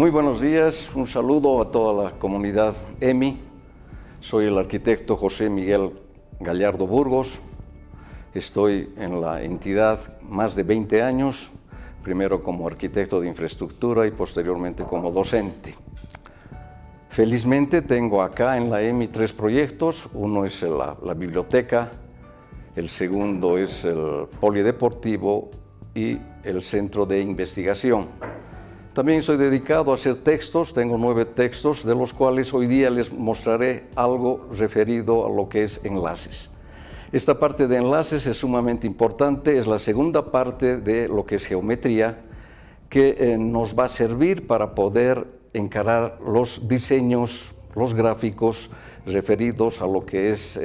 Muy buenos días, un saludo a toda la comunidad EMI. Soy el arquitecto José Miguel Gallardo Burgos. Estoy en la entidad más de 20 años, primero como arquitecto de infraestructura y posteriormente como docente. Felizmente tengo acá en la EMI 3 proyectos. Uno es la biblioteca, el segundo es el polideportivo y el centro de investigación. También soy dedicado a hacer textos, tengo 9 textos, de los cuales hoy día les mostraré algo referido a lo que es enlaces. Esta parte de enlaces es sumamente importante, es la segunda parte de lo que es geometría, que nos va a servir para poder encarar los diseños, los gráficos referidos a lo que es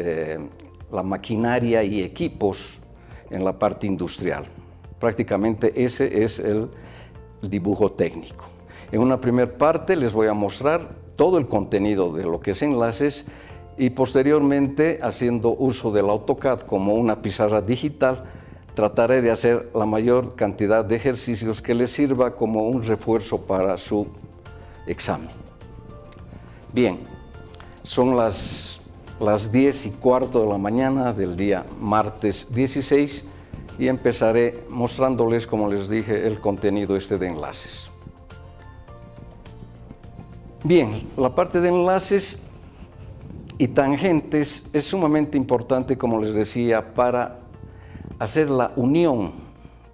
la maquinaria y equipos en la parte industrial. Prácticamente ese es el dibujo técnico. En una primera parte les voy a mostrar todo el contenido de lo que es enlaces y posteriormente, haciendo uso del AutoCAD como una pizarra digital, trataré de hacer la mayor cantidad de ejercicios que les sirva como un refuerzo para su examen. Bien, son las 10:15 de la mañana del día martes 16 y empezaré mostrándoles, como les dije, el contenido de enlaces. Bien, la parte de enlaces y tangentes es sumamente importante, como les decía, para hacer la unión,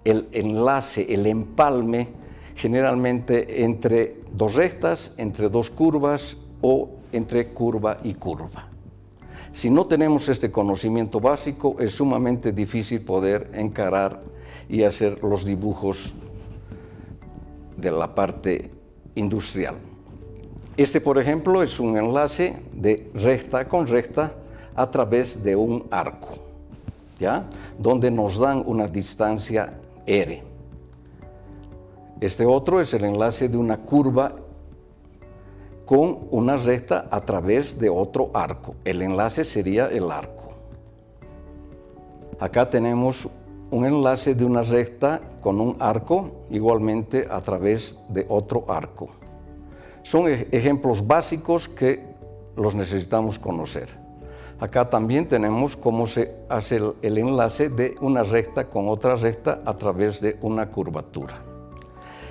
el enlace, el empalme, generalmente entre dos rectas, entre dos curvas o entre curva y curva. Si no tenemos este conocimiento básico, es sumamente difícil poder encarar y hacer los dibujos de la parte industrial. Por ejemplo, es un enlace de recta con recta a través de un arco, ¿ya? Donde nos dan una distancia R. Este otro es el enlace de una curva con una recta a través de otro arco. El enlace sería el arco. Acá tenemos un enlace de una recta con un arco, igualmente a través de otro arco. Son ejemplos básicos que los necesitamos conocer. Acá también tenemos cómo se hace el enlace de una recta con otra recta a través de una curvatura.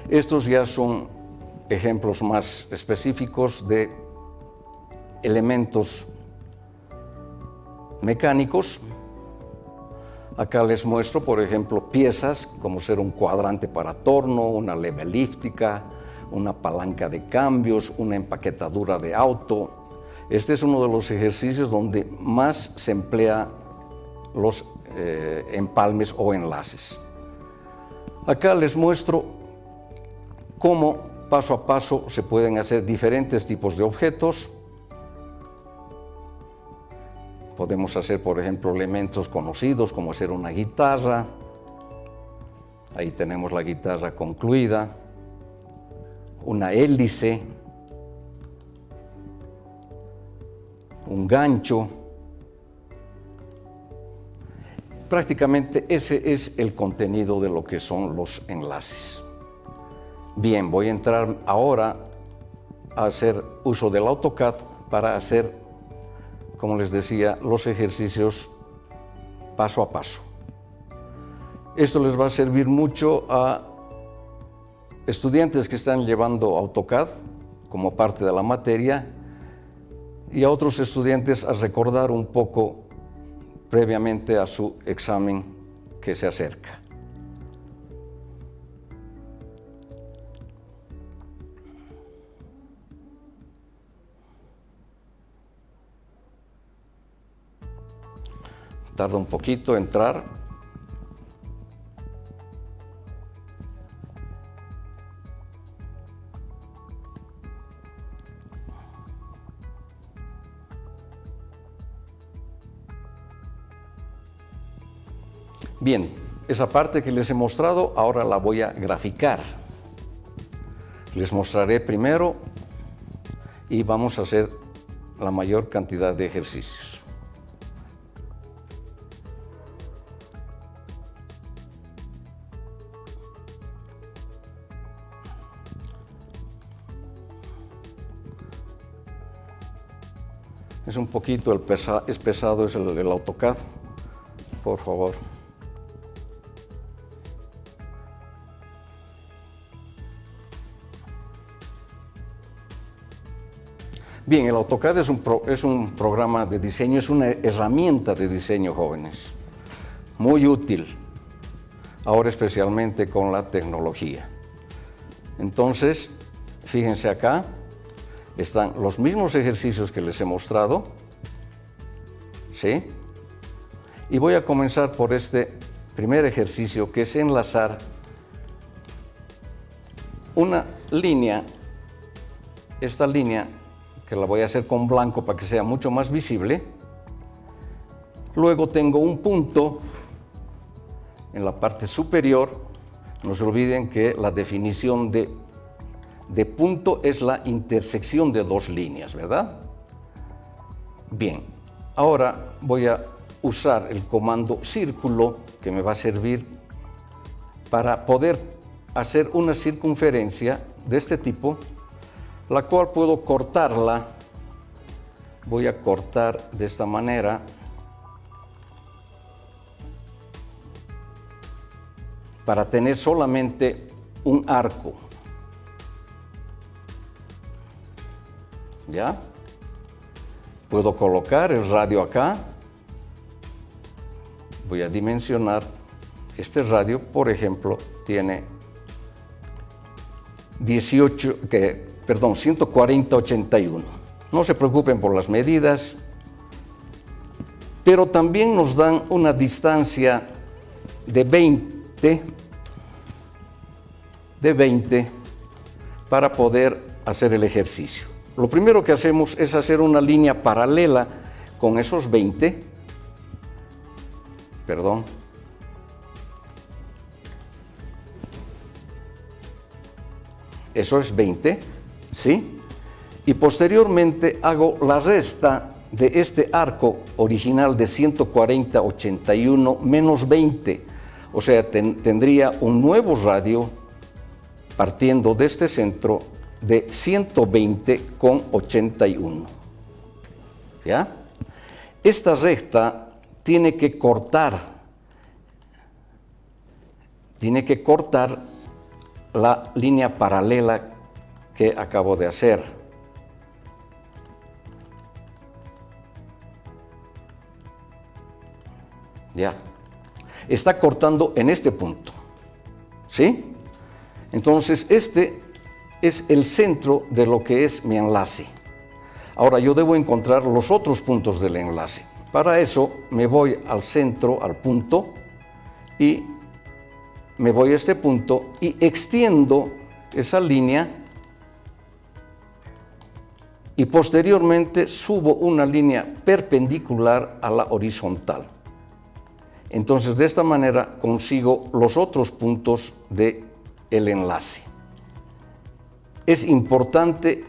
Estos ya son ejemplos más específicos de elementos mecánicos. Acá les muestro, por ejemplo, piezas como ser un cuadrante para torno, una leva elíptica, una palanca de cambios, una empaquetadura de auto. Este es uno de los ejercicios donde más se emplea los empalmes o enlaces. Acá les muestro cómo paso a paso se pueden hacer diferentes tipos de objetos. Podemos hacer, por ejemplo, elementos conocidos como hacer una guitarra. Ahí tenemos la guitarra concluida. Una hélice. Un gancho. Prácticamente ese es el contenido de lo que son los enlaces. Bien, voy a entrar ahora a hacer uso del AutoCAD para hacer, como les decía, los ejercicios paso a paso. Esto les va a servir mucho a estudiantes que están llevando AutoCAD como parte de la materia y a otros estudiantes a recordar un poco previamente a su examen que se acerca. Tarda un poquito entrar. Bien, esa parte que les he mostrado ahora la voy a graficar. Les mostraré primero y vamos a hacer la mayor cantidad de ejercicios. Es un poquito, es pesado, es el AutoCAD, por favor. Bien, el AutoCAD es un programa de diseño, es una herramienta de diseño, jóvenes, muy útil, ahora especialmente con la tecnología. Entonces, fíjense acá, están los mismos ejercicios que les he mostrado, ¿sí? Y voy a comenzar por este primer ejercicio, que es enlazar una línea, esta línea, que la voy a hacer con blanco para que sea mucho más visible. Luego tengo un punto en la parte superior. No se olviden que la definición de punto es la intersección de dos líneas, ¿verdad? Bien, ahora voy a usar el comando círculo, que me va a servir para poder hacer una circunferencia de este tipo, la cual puedo cortarla. Voy a cortar de esta manera. Para tener solamente un arco. ¿Ya? Puedo colocar el radio acá. Voy a dimensionar. Este radio, por ejemplo, tiene 140/81. No se preocupen por las medidas, pero también nos dan una distancia de 20 para poder hacer el ejercicio. Lo primero que hacemos es hacer una línea paralela con esos 20. Eso es 20, ¿sí? Y posteriormente hago la resta de este arco original de 140/81 menos 20. O sea, tendría un nuevo radio partiendo de este centro de 120/81. ¿Ya? Esta recta tiene que cortar la línea paralela que acabo de hacer. Ya. Está cortando en este punto. ¿Sí? Entonces, este es el centro de lo que es mi enlace. Ahora, yo debo encontrar los otros puntos del enlace. Para eso, me voy al centro, al punto, y me voy a este punto y extiendo esa línea y posteriormente subo una línea perpendicular a la horizontal. Entonces, de esta manera consigo los otros puntos del enlace. Es importante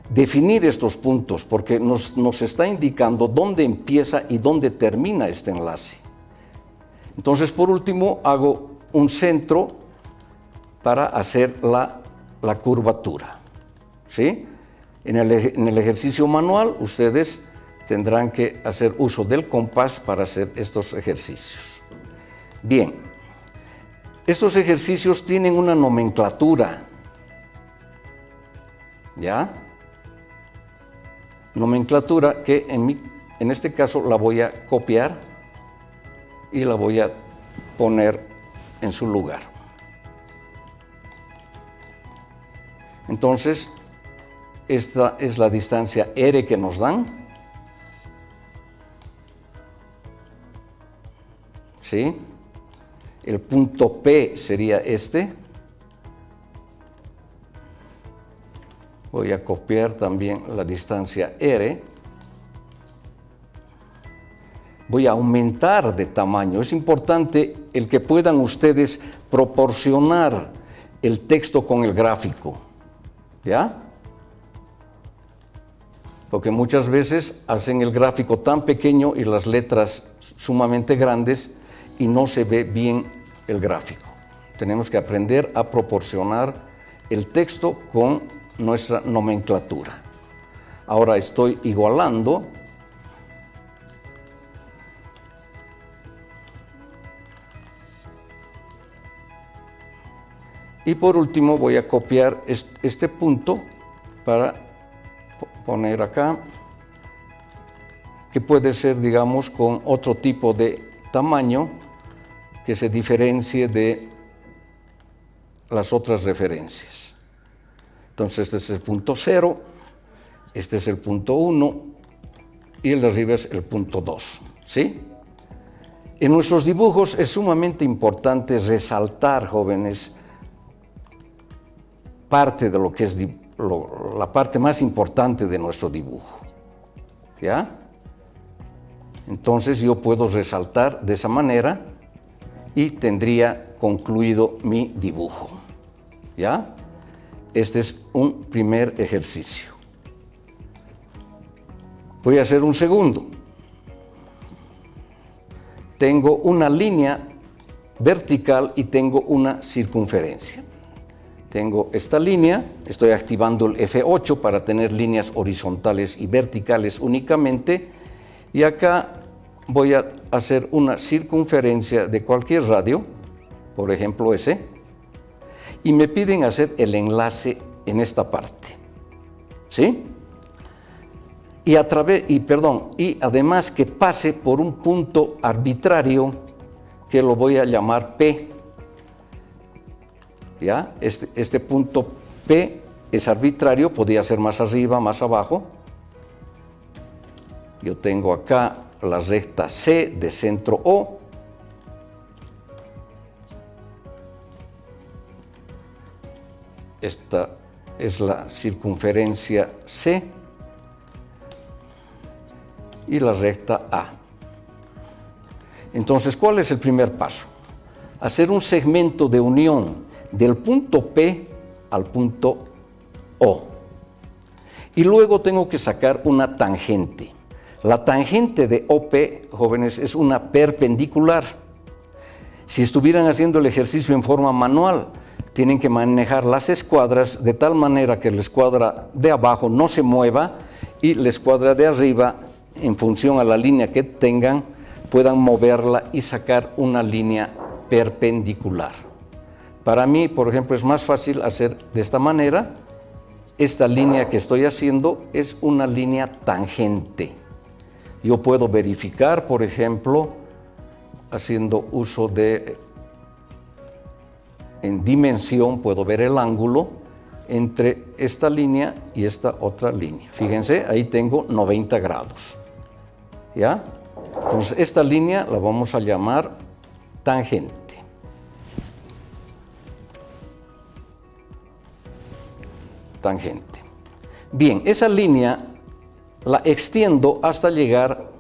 definir estos puntos porque nos está indicando dónde empieza y dónde termina este enlace. Entonces, por último, hago un centro para hacer la curvatura. ¿Sí? En el ejercicio manual, ustedes tendrán que hacer uso del compás para hacer estos ejercicios. Bien, estos ejercicios tienen una nomenclatura. ¿Ya? Nomenclatura que en este caso la voy a copiar y la voy a poner en su lugar. Entonces, esta es la distancia R que nos dan. ¿Sí? El punto P sería este. Voy a copiar también la distancia R. Voy a aumentar de tamaño. Es importante el que puedan ustedes proporcionar el texto con el gráfico. ¿Ya? Porque muchas veces hacen el gráfico tan pequeño y las letras sumamente grandes y no se ve bien el gráfico. Tenemos que aprender a proporcionar el texto con nuestra nomenclatura. Ahora estoy igualando. Y por último voy a copiar este punto para poner acá, que puede ser, digamos, con otro tipo de tamaño que se diferencie de las otras referencias. Entonces este es el punto 0, este es el punto 1 y el de arriba es el punto 2, ¿sí? En nuestros dibujos es sumamente importante resaltar, jóvenes, parte de lo que es la parte más importante de nuestro dibujo, ¿ya? Entonces yo puedo resaltar de esa manera y tendría concluido mi dibujo, ¿ya? Este es un primer ejercicio. Voy a hacer un segundo. Tengo una línea vertical y tengo una circunferencia. Tengo esta línea, estoy activando el F8 para tener líneas horizontales y verticales únicamente, y acá voy a hacer una circunferencia de cualquier radio, por ejemplo ese, y me piden hacer el enlace en esta parte, ¿sí? Y además que pase por un punto arbitrario que lo voy a llamar P. ¿Ya? Este punto P es arbitrario, podría ser más arriba, más abajo. Yo tengo acá la recta C de centro O. Esta es la circunferencia C y la recta A. Entonces, ¿cuál es el primer paso? Hacer un segmento de unión del punto P al punto O. Y luego tengo que sacar una tangente. La tangente de OP, jóvenes, es una perpendicular. Si estuvieran haciendo el ejercicio en forma manual, tienen que manejar las escuadras de tal manera que la escuadra de abajo no se mueva y la escuadra de arriba, en función a la línea que tengan, puedan moverla y sacar una línea perpendicular. Para mí, por ejemplo, es más fácil hacer de esta manera. Esta línea que estoy haciendo es una línea tangente. Yo puedo verificar, por ejemplo, haciendo uso en dimensión, puedo ver el ángulo entre esta línea y esta otra línea. Fíjense, ahí tengo 90 grados. ¿Ya? Entonces, esta línea la vamos a llamar tangente. Tangente. Bien, esa línea la extiendo hasta llegar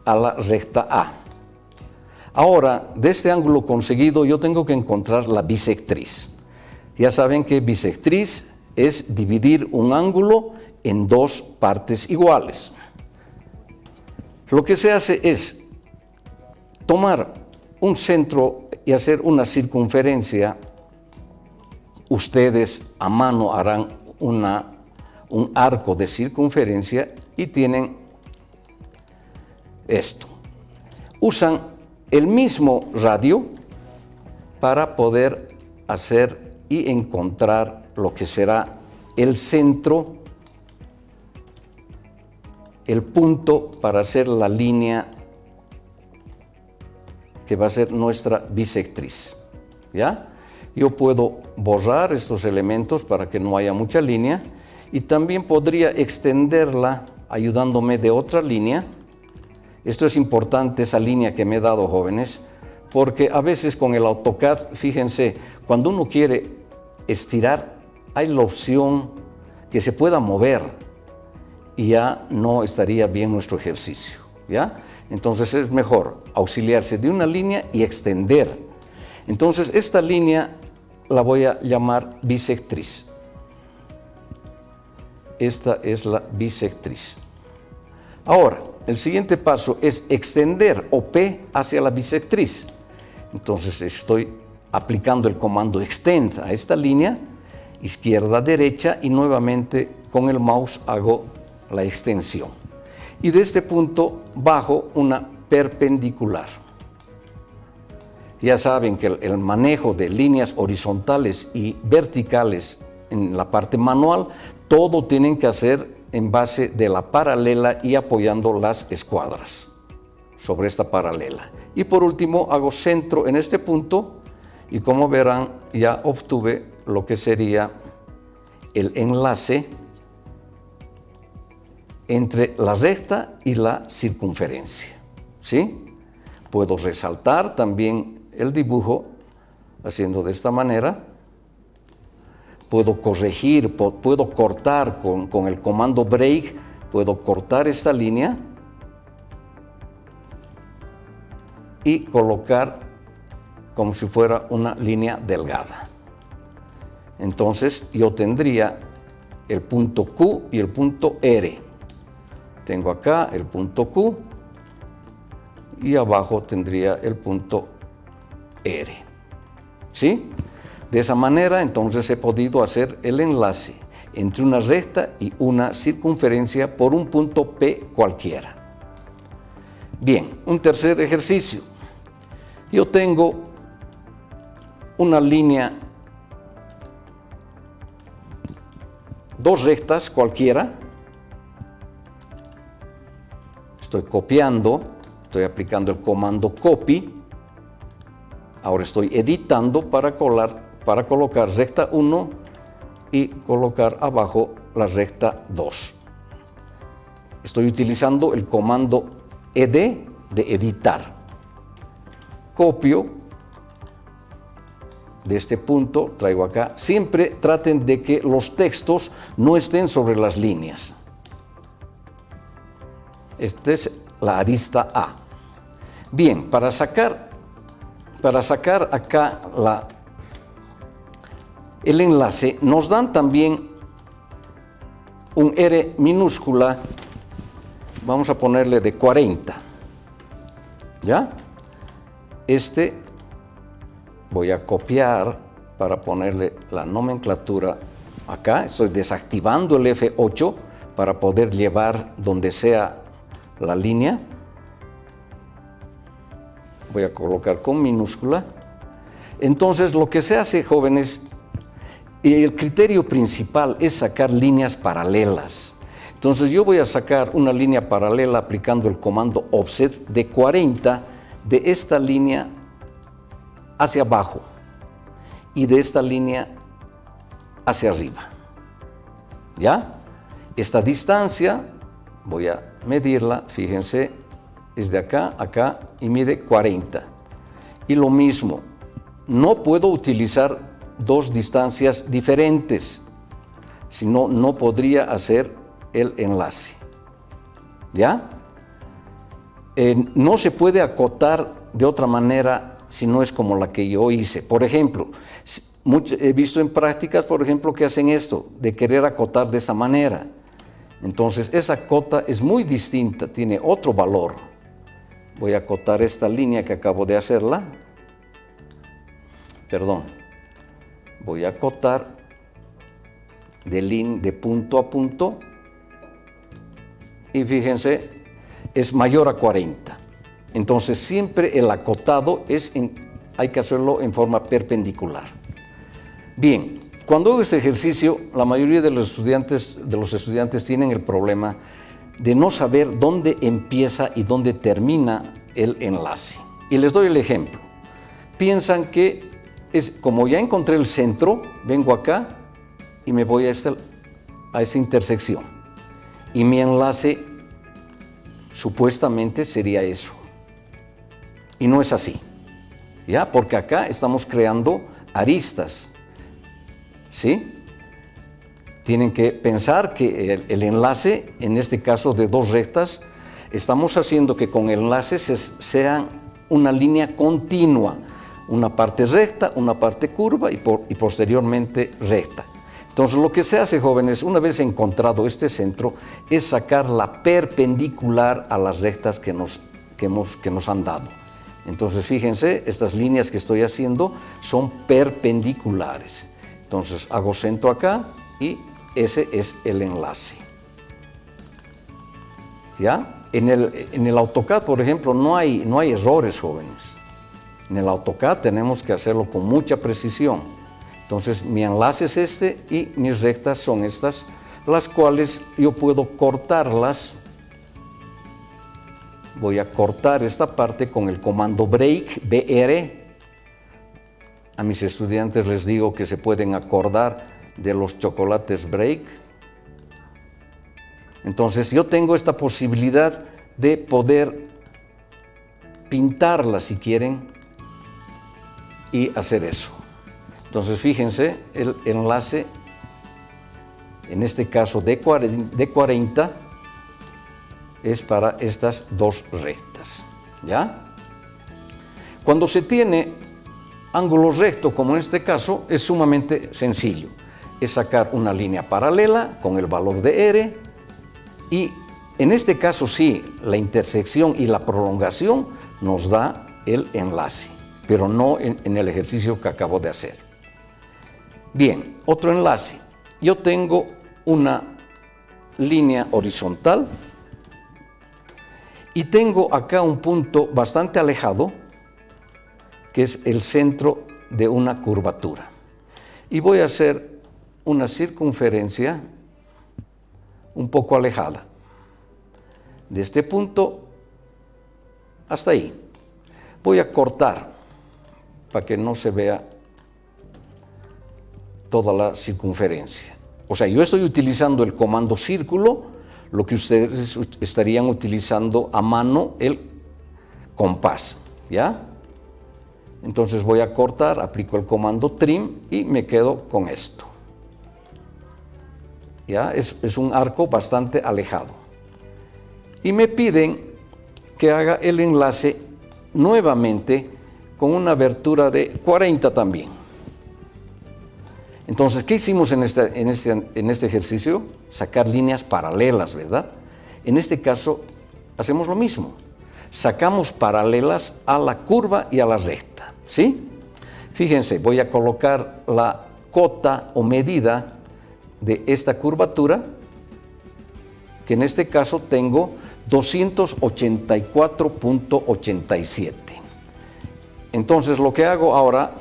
a la recta A. Ahora, de este ángulo conseguido, yo tengo que encontrar la bisectriz. Ya saben que bisectriz es dividir un ángulo en dos partes iguales. Lo que se hace es tomar un centro y hacer una circunferencia. Ustedes a mano harán un arco de circunferencia y tienen esto. Usan el mismo radio para poder hacer y encontrar lo que será el centro, el punto para hacer la línea que va a ser nuestra bisectriz. ¿Ya? Yo puedo borrar estos elementos para que no haya mucha línea y también podría extenderla ayudándome de otra línea. Esto es importante, esa línea que me he dado, jóvenes, porque a veces con el AutoCAD, fíjense, cuando uno quiere estirar, hay la opción que se pueda mover y ya no estaría bien nuestro ejercicio, ¿ya? Entonces es mejor auxiliarse de una línea y extender. Entonces esta línea la voy a llamar bisectriz. Esta es la bisectriz. Ahora, el siguiente paso es extender OP hacia la bisectriz. Entonces estoy aplicando el comando extend a esta línea izquierda, derecha, y nuevamente con el mouse hago la extensión. Y de este punto bajo una perpendicular. Ya saben que el manejo de líneas horizontales y verticales en la parte manual, todo tienen que hacer en base de la paralela y apoyando las escuadras sobre esta paralela. Y por último hago centro en este punto y como verán ya obtuve lo que sería el enlace entre la recta y la circunferencia, ¿sí? Puedo resaltar también el dibujo haciendo de esta manera. Puedo corregir, puedo cortar con el comando break, puedo cortar esta línea y colocar como si fuera una línea delgada. Entonces yo tendría el punto Q y el punto R. Tengo acá el punto Q y abajo tendría el punto R. ¿Sí? De esa manera entonces he podido hacer el enlace entre una recta y una circunferencia por un punto P cualquiera. Bien, un tercer ejercicio. Yo tengo una línea, dos rectas cualquiera. Estoy copiando, estoy aplicando el comando copy. Ahora estoy editando para colocar recta 1 y colocar abajo la recta 2. Estoy utilizando el comando ed de editar. Copio de este punto, traigo acá. Siempre traten de que los textos no estén sobre las líneas. Esta es la arista A. Bien, para sacar acá el enlace, nos dan también un R minúscula, vamos a ponerle de 40, ¿ya? Este voy a copiar para ponerle la nomenclatura acá, estoy desactivando el F8 para poder llevar donde sea la línea. Voy a colocar con minúscula. Entonces lo que se hace, jóvenes, el criterio principal es sacar líneas paralelas. Entonces yo voy a sacar una línea paralela aplicando el comando offset de 40 de esta línea hacia abajo y de esta línea hacia arriba. ¿Ya? Esta distancia voy a medirla, fíjense, es de acá a acá y mide 40. Y lo mismo, no puedo utilizar dos distancias diferentes, sino no podría hacer el enlace. ¿Ya? No se puede acotar de otra manera si no es como la que yo hice. Por ejemplo, he visto en prácticas, por ejemplo, que hacen esto, de querer acotar de esa manera. Entonces, esa cota es muy distinta, tiene otro valor. Voy a acotar esta línea que acabo de hacerla. Perdón. Voy a acotar de punto a punto. Y fíjense, es mayor a 40. Entonces, siempre el acotado hay que hacerlo en forma perpendicular. Bien, cuando hago este ejercicio, la mayoría de los estudiantes tienen el problema de no saber dónde empieza y dónde termina el enlace. Y les doy el ejemplo. Piensan que como ya encontré el centro, vengo acá y me voy a esta intersección. Y mi enlace supuestamente sería eso. Y no es así, ¿ya? Porque acá estamos creando aristas, ¿sí? Tienen que pensar que el enlace, en este caso de dos rectas, estamos haciendo que con el enlace sean una línea continua, una parte recta, una parte curva y posteriormente recta. Entonces lo que se hace, jóvenes, una vez encontrado este centro, es sacar la perpendicular a las rectas que nos han dado. Entonces fíjense, estas líneas que estoy haciendo son perpendiculares. Entonces hago centro acá y ese es el enlace. ¿Ya? En el AutoCAD, por ejemplo, no hay errores, jóvenes. En el AutoCAD tenemos que hacerlo con mucha precisión. Entonces mi enlace es este y mis rectas son estas, las cuales yo puedo cortarlas. Voy a cortar esta parte con el comando break, BR. A mis estudiantes les digo que se pueden acordar de los chocolates break. Entonces yo tengo esta posibilidad de poder pintarla si quieren y hacer eso. Entonces fíjense, el enlace, en este caso de 40, es para estas dos rectas, ¿ya? Cuando se tiene ángulo recto, como en este caso, es sumamente sencillo. Es sacar una línea paralela con el valor de R y en este caso sí, la intersección y la prolongación nos da el enlace, pero no en el ejercicio que acabo de hacer. Bien, otro enlace. Yo tengo una línea horizontal y tengo acá un punto bastante alejado, que es el centro de una curvatura. Y voy a hacer una circunferencia un poco alejada, de este punto hasta ahí. Voy a cortar para que no se vea toda la circunferencia. O sea, yo estoy utilizando el comando círculo, lo que ustedes estarían utilizando a mano el compás, ¿ya? Entonces voy a cortar, aplico el comando trim y me quedo con esto. ¿Ya? Es un arco bastante alejado. Y me piden que haga el enlace nuevamente con una abertura de 40 también. Entonces, ¿qué hicimos en este ejercicio? Sacar líneas paralelas, ¿verdad? En este caso, hacemos lo mismo. Sacamos paralelas a la curva y a la recta, ¿sí? Fíjense, voy a colocar la cota o medida de esta curvatura, que en este caso tengo 284.87. Entonces, lo que hago ahora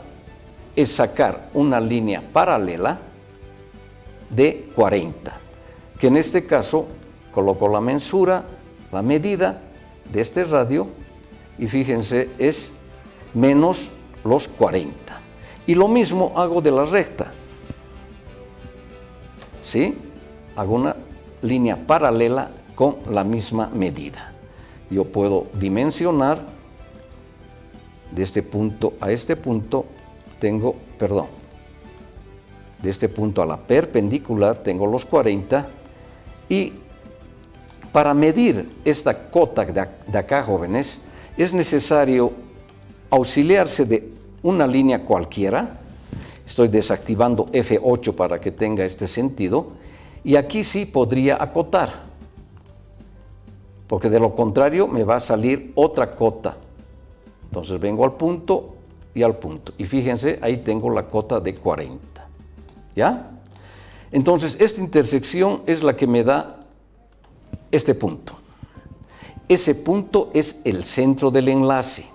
es sacar una línea paralela de 40, que en este caso coloco la mensura, la medida de este radio, y fíjense, es menos los 40. Y lo mismo hago de la recta, ¿sí? Hago una línea paralela con la misma medida. Yo puedo dimensionar de este punto a este punto, de este punto a la perpendicular tengo los 40, y para medir esta cota de acá, jóvenes, es necesario auxiliarse de una línea cualquiera. Estoy desactivando F8 para que tenga este sentido, y aquí sí podría acotar, porque de lo contrario me va a salir otra cota. Entonces vengo al punto y al punto, y fíjense, ahí tengo la cota de 40, ¿ya? Entonces esta intersección es la que me da este punto. Ese punto es el centro del enlace.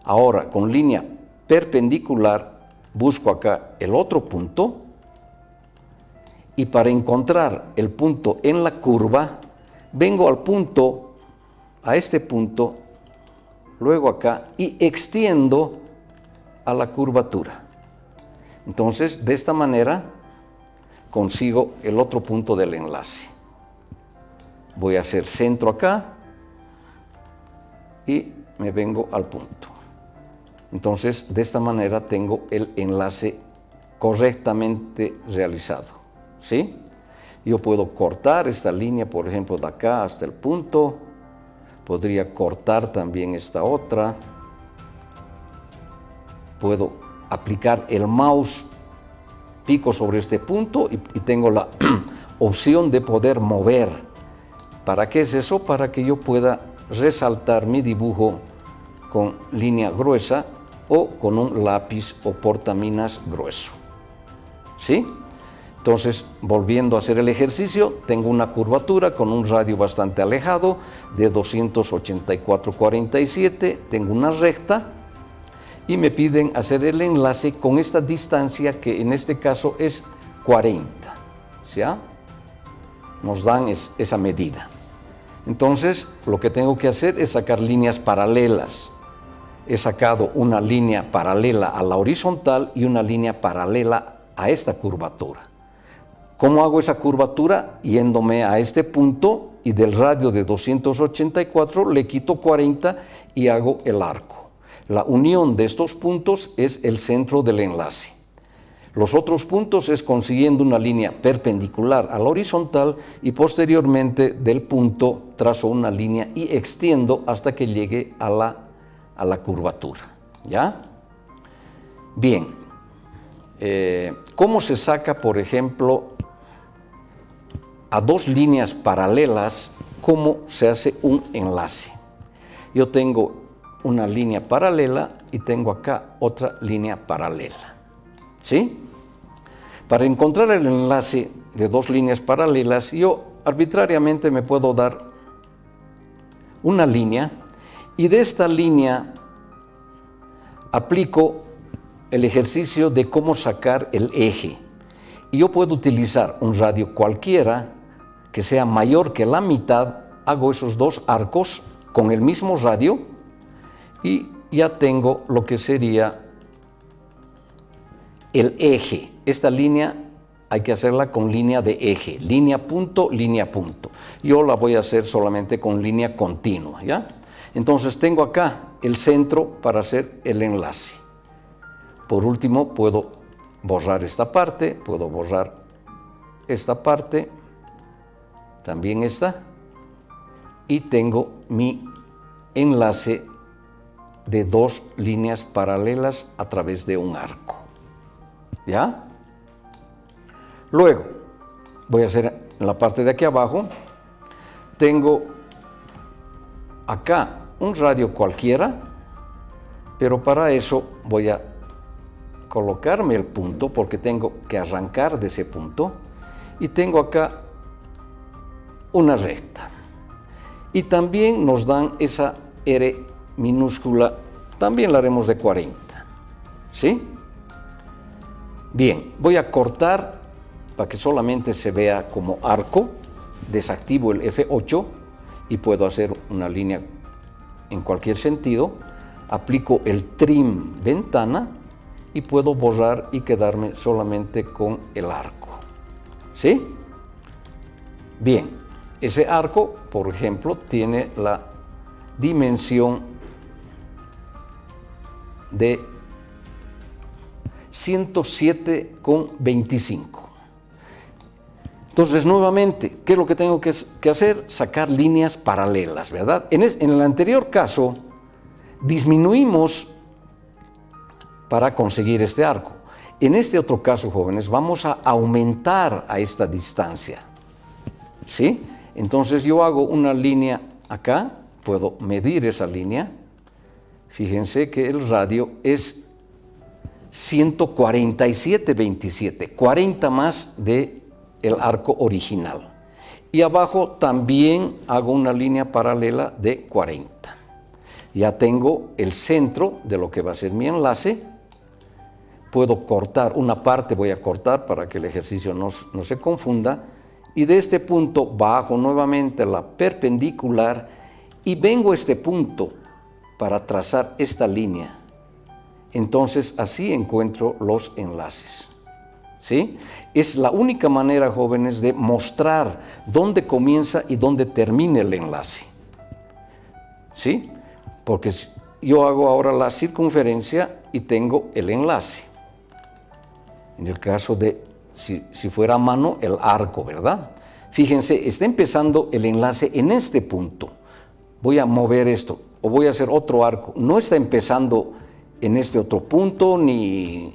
Ahora, con línea perpendicular, busco acá el otro punto, y para encontrar el punto en la curva, vengo al punto, a este punto, luego acá, y extiendo a la curvatura. Entonces, de esta manera, consigo el otro punto del enlace. Voy a hacer centro acá, y me vengo al punto. Entonces, de esta manera tengo el enlace correctamente realizado, ¿sí? Yo puedo cortar esta línea, por ejemplo, de acá hasta el punto. Podría cortar también esta otra. Puedo aplicar el mouse, pico sobre este punto y tengo la opción de poder mover. ¿Para qué es eso? Para que yo pueda resaltar mi dibujo con línea gruesa o con un lápiz o portaminas grueso. ¿sí? Entonces, volviendo a hacer el ejercicio, tengo una curvatura con un radio bastante alejado de 284,47, tengo una recta y me piden hacer el enlace con esta distancia que en este caso es 40, ¿ya? Nos dan esa medida. Entonces, lo que tengo que hacer es sacar líneas paralelas. He sacado una línea paralela a la horizontal y una línea paralela a esta curvatura. ¿Cómo hago esa curvatura? Yéndome a este punto y del radio de 284 le quito 40 y hago el arco. La unión de estos puntos es el centro del enlace. Los otros puntos es consiguiendo una línea perpendicular a la horizontal y posteriormente del punto trazo una línea y extiendo hasta que llegue a la curvatura. ¿Ya? Bien. ¿Cómo se saca, por ejemplo, a dos líneas paralelas, cómo se hace un enlace? Yo tengo una línea paralela y tengo acá otra línea paralela, ¿sí? Para encontrar el enlace de dos líneas paralelas, yo arbitrariamente me puedo dar una línea y de esta línea aplico el ejercicio de cómo sacar el eje. Y yo puedo utilizar un radio cualquiera que sea mayor que la mitad, hago esos dos arcos con el mismo radio y ya tengo lo que sería el eje. Esta línea hay que hacerla con línea de eje, línea punto, línea punto. Yo la voy a hacer solamente con línea continua, ¿ya? Entonces tengo acá el centro para hacer el enlace. Por último, puedo borrar esta parte, puedo borrar esta parte, también esta, y tengo mi enlace de dos líneas paralelas a través de un arco. ¿Ya? Luego, voy a hacer en la parte de aquí abajo, tengo acá un radio cualquiera, pero para eso voy a colocarme el punto porque tengo que arrancar de ese punto y tengo acá una recta y también nos dan esa R minúscula, también la haremos de 40, ¿sí? Bien, voy a cortar para que solamente se vea como arco, desactivo el F8 y puedo hacer una línea en cualquier sentido, aplico el trim ventana y puedo borrar y quedarme solamente con el arco, ¿sí? Bien, ese arco, por ejemplo, tiene la dimensión de 107,25. Entonces, nuevamente, ¿qué es lo que tengo que hacer? Sacar líneas paralelas, ¿verdad? En el anterior caso, disminuimos para conseguir este arco. En este otro caso, jóvenes, vamos a aumentar a esta distancia, ¿sí? Entonces yo hago una línea acá, puedo medir esa línea. Fíjense que el radio es 147,27, 40 más de el arco original. Y abajo también hago una línea paralela de 40. Ya tengo el centro de lo que va a ser mi enlace. Puedo cortar una parte, voy a cortar para que el ejercicio no se confunda. Y de este punto bajo nuevamente la perpendicular y vengo a este punto para trazar esta línea. Entonces así encuentro los enlaces, ¿sí? Es la única manera, jóvenes, de mostrar dónde comienza y dónde termina el enlace, ¿sí? Porque yo hago ahora la circunferencia y tengo el enlace. En el caso de, si fuera a mano, el arco, ¿verdad? Fíjense, está empezando el enlace en este punto. Voy a mover esto o voy a hacer otro arco. No está empezando en este otro punto ni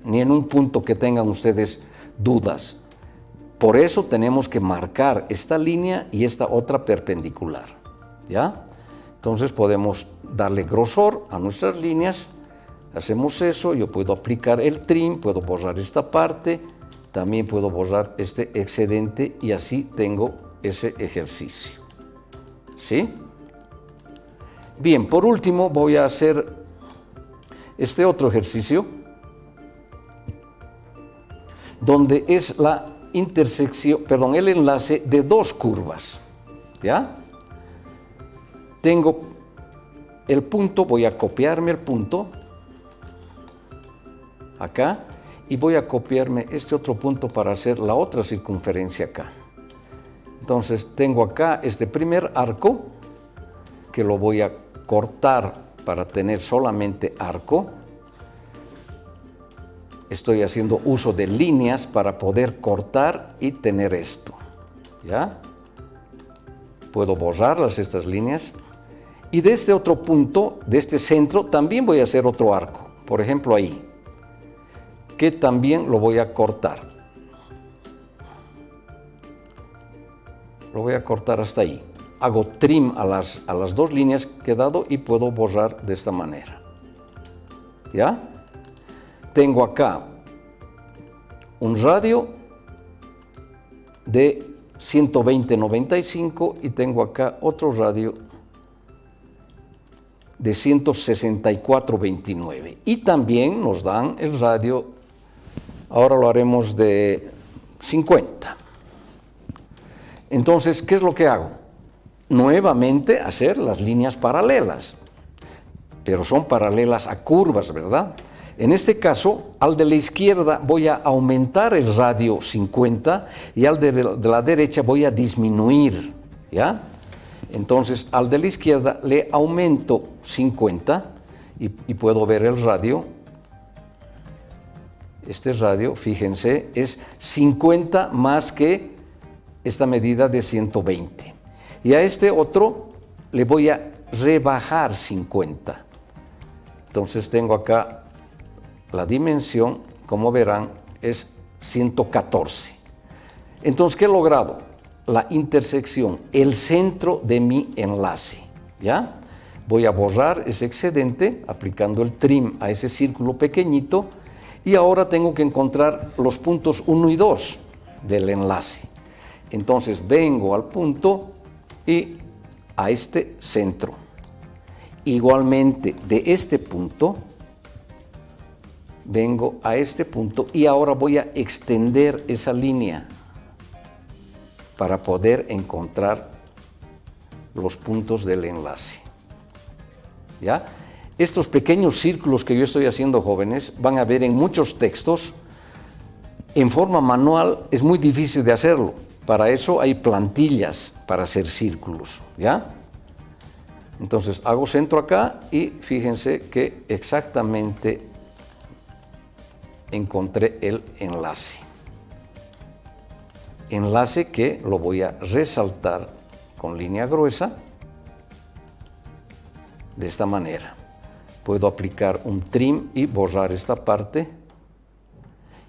en un punto que tengan ustedes dudas. Por eso tenemos que marcar esta línea y esta otra perpendicular, ¿ya? Entonces podemos darle grosor a nuestras líneas. Hacemos eso, yo puedo aplicar el trim, puedo borrar esta parte, también puedo borrar este excedente y así tengo ese ejercicio. ¿Sí? Bien, por último voy a hacer este otro ejercicio, donde es la intersección, perdón, el enlace de dos curvas. ¿Ya? Tengo el punto, voy a copiarme el punto acá y voy a copiarme este otro punto para hacer la otra circunferencia acá. Entonces tengo acá este primer arco que lo voy a cortar para tener solamente arco. Estoy haciendo uso de líneas para poder cortar y tener esto. ¿Ya? Puedo borrarlas estas líneas. Y de este otro punto, de este centro, también voy a hacer otro arco. Por ejemplo, ahí. Que también lo voy a cortar. Lo voy a cortar hasta ahí. Hago trim a las dos líneas que he dado y puedo borrar de esta manera. ¿Ya? Tengo acá un radio de 120/95 y tengo acá otro radio de 164/29. Y también nos dan el radio, ahora lo haremos de 50. Entonces, ¿qué es lo que hago? Nuevamente hacer las líneas paralelas, pero son paralelas a curvas, ¿verdad? En este caso, al de la izquierda voy a aumentar el radio 50 y al de la derecha voy a disminuir, ¿ya? Entonces, al de la izquierda le aumento 50 y puedo ver el radio. Este radio, fíjense, es 50 más que esta medida de 120. Y a este otro le voy a rebajar 50. Entonces tengo acá la dimensión, como verán, es 114. Entonces, ¿qué he logrado? La intersección, el centro de mi enlace. ¿Ya? Voy a borrar ese excedente aplicando el trim a ese círculo pequeñito y ahora tengo que encontrar los puntos 1 y 2 del enlace. Entonces vengo al punto y a este centro. Igualmente de este punto vengo a este punto y ahora voy a extender esa línea para poder encontrar los puntos del enlace. ¿Ya? Estos pequeños círculos que yo estoy haciendo, jóvenes, van a ver en muchos textos. En forma manual es muy difícil de hacerlo. Para eso hay plantillas para hacer círculos. ¿Ya? Entonces hago centro acá y fíjense que exactamente encontré el enlace. Enlace que lo voy a resaltar con línea gruesa de esta manera. Puedo aplicar un trim y borrar esta parte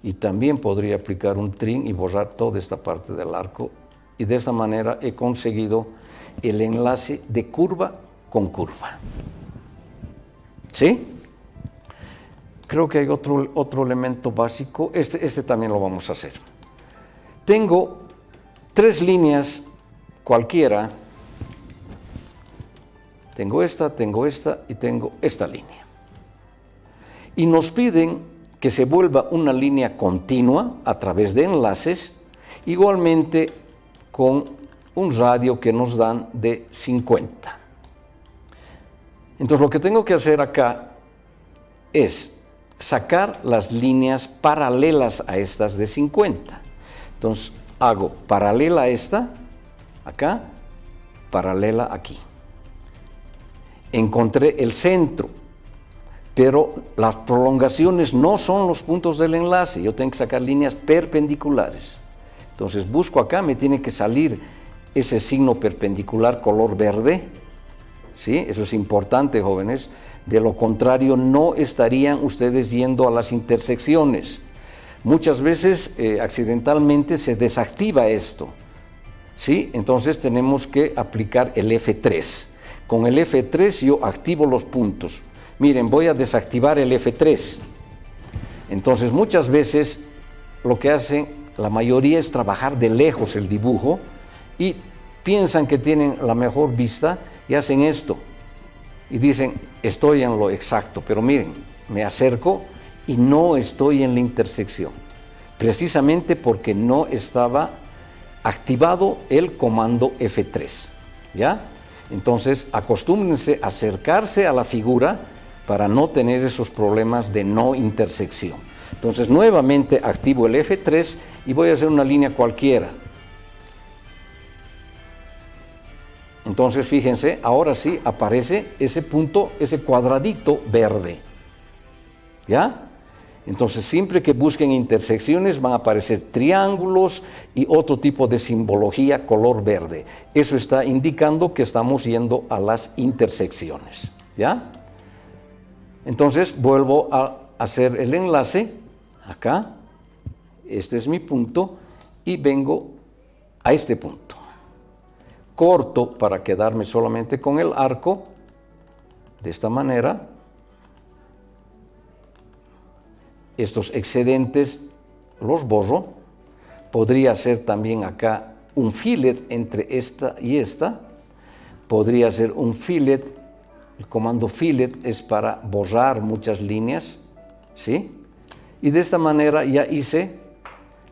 y también podría aplicar un trim y borrar toda esta parte del arco y de esta manera he conseguido el enlace de curva con curva. ¿Sí? Creo que hay otro elemento básico. Este también lo vamos a hacer. Tengo tres líneas cualquiera. Tengo esta y tengo esta línea. Y nos piden que se vuelva una línea continua a través de enlaces, igualmente con un radio que nos dan de 50. Entonces lo que tengo que hacer acá es sacar las líneas paralelas a estas de 50. Entonces hago paralela a esta, acá, paralela aquí. Encontré el centro, pero las prolongaciones no son los puntos del enlace, yo tengo que sacar líneas perpendiculares. Entonces busco acá, me tiene que salir ese signo perpendicular color verde, ¿sí? Eso es importante, jóvenes. De lo contrario, no estarían ustedes yendo a las intersecciones. Muchas veces, accidentalmente, se desactiva esto, ¿sí? Entonces tenemos que aplicar el F3. Con el F3 yo activo los puntos. Miren, voy a desactivar el F3. Entonces, muchas veces lo que hacen la mayoría es trabajar de lejos el dibujo y piensan que tienen la mejor vista y hacen esto. Y dicen, estoy en lo exacto, pero miren, me acerco y no estoy en la intersección. Precisamente porque no estaba activado el comando F3, ¿ya? Entonces, acostúmbrense a acercarse a la figura para no tener esos problemas de no intersección. Entonces, nuevamente activo el F3 y voy a hacer una línea cualquiera. Entonces, fíjense, ahora sí aparece ese punto, ese cuadradito verde, ¿ya? Entonces, siempre que busquen intersecciones van a aparecer triángulos y otro tipo de simbología color verde. Eso está indicando que estamos yendo a las intersecciones, ¿ya? Entonces, vuelvo a hacer el enlace, acá, este es mi punto, y vengo a este punto. Corto para quedarme solamente con el arco, de esta manera. Estos excedentes los borro. Podría ser también acá un fillet entre esta y esta. Podría ser un fillet. El comando fillet es para borrar muchas líneas, ¿sí? Y de esta manera ya hice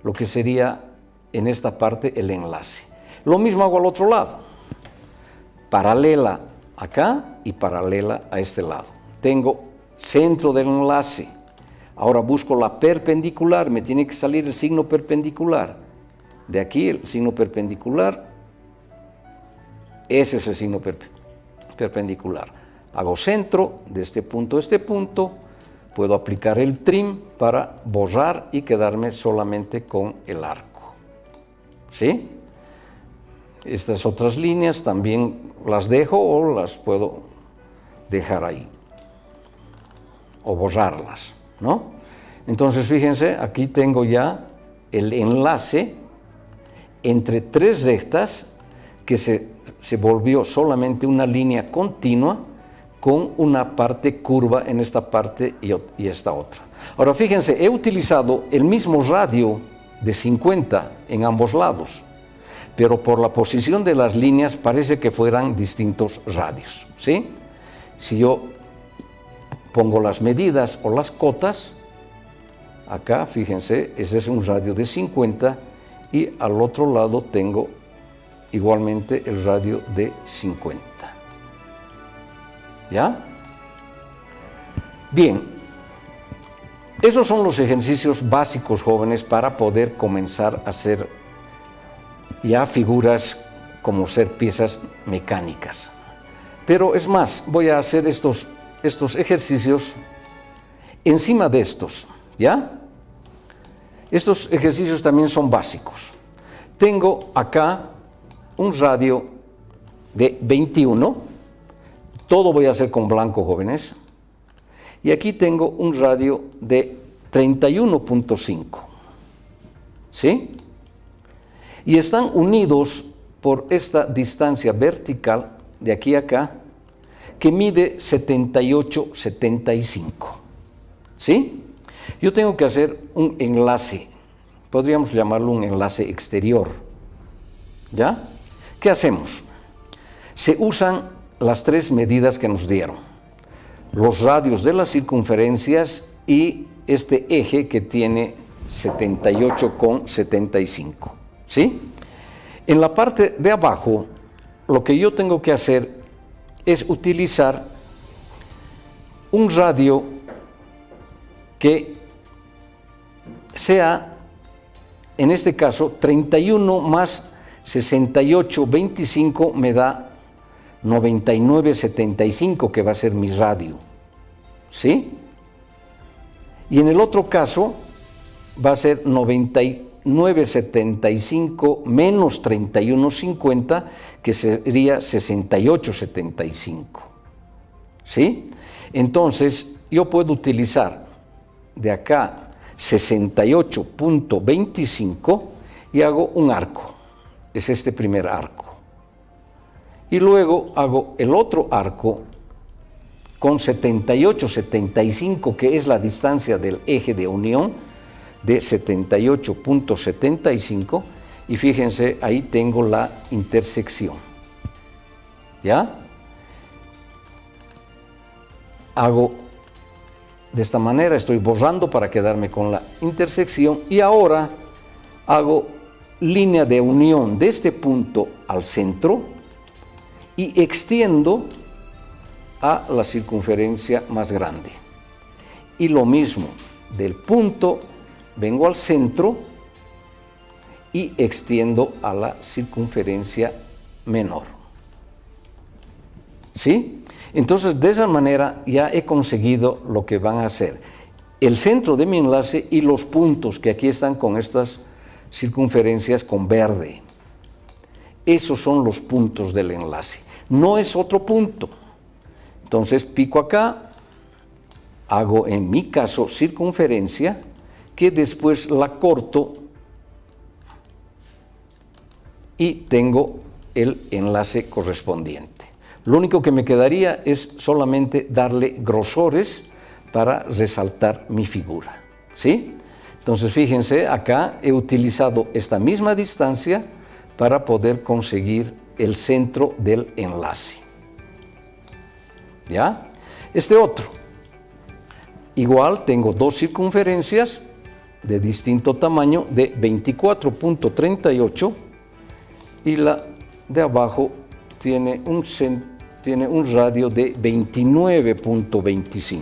lo que sería en esta parte el enlace. Lo mismo hago al otro lado. Paralela acá y paralela a este lado. Tengo centro del enlace. Ahora busco la perpendicular, me tiene que salir el signo perpendicular. De aquí el signo perpendicular, ese es el signo perpendicular. Hago centro de este punto a este punto, puedo aplicar el trim para borrar y quedarme solamente con el arco. ¿Sí? Estas otras líneas también las dejo o las puedo dejar ahí, o borrarlas, ¿no? Entonces, fíjense, aquí tengo ya el enlace entre tres rectas que se volvió solamente una línea continua con una parte curva en esta parte y esta otra. Ahora, fíjense, he utilizado el mismo radio de 50 en ambos lados, pero por la posición de las líneas parece que fueran distintos radios, ¿sí? Si yo pongo las medidas o las cotas, acá, fíjense, ese es un radio de 50 y al otro lado tengo igualmente el radio de 50. ¿Ya? Bien, esos son los ejercicios básicos, jóvenes, para poder comenzar a hacer ya figuras como ser piezas mecánicas. Pero es más, voy a hacer estos ejercicios encima de estos, ¿ya? Estos ejercicios también son básicos. Tengo acá un radio de 21, todo voy a hacer con blanco, jóvenes, y aquí tengo un radio de 31.5, ¿sí? Y están unidos por esta distancia vertical de aquí a acá, que mide 78-75, ¿sí? Yo tengo que hacer un enlace, podríamos llamarlo un enlace exterior, ¿ya? ¿Qué hacemos? Se usan las tres medidas que nos dieron, los radios de las circunferencias y este eje que tiene 78,75, ¿sí? En la parte de abajo, lo que yo tengo que hacer es utilizar un radio que sea, en este caso, 31 más 68,25 me da 99,75, que va a ser mi radio, ¿sí? Y en el otro caso va a ser 99,75 menos 31,50, que sería 68,75, ¿sí? Entonces, yo puedo utilizar de acá 68,25 y hago un arco. Es este primer arco. Y luego hago el otro arco con 78, 75, que es la distancia del eje de unión, de 78.75, y fíjense, ahí tengo la intersección. ¿Ya? Hago de esta manera, estoy borrando para quedarme con la intersección, y ahora hago línea de unión de este punto al centro y extiendo a la circunferencia más grande. Y lo mismo, del punto vengo al centro y extiendo a la circunferencia menor. ¿Sí? Entonces, de esa manera ya he conseguido lo que van a hacer el centro de mi enlace y los puntos que aquí están con estas circunferencias con verde. Esos son los puntos del enlace. No es otro punto. Entonces, pico acá, hago en mi caso circunferencia, que después la corto y tengo el enlace correspondiente. Lo único que me quedaría es solamente darle grosores para resaltar mi figura, ¿sí? Entonces, fíjense, acá he utilizado esta misma distancia para poder conseguir el centro del enlace. ¿Ya? Este otro, igual tengo dos circunferencias de distinto tamaño, de 24.38, y la de abajo tiene un radio de 29.25.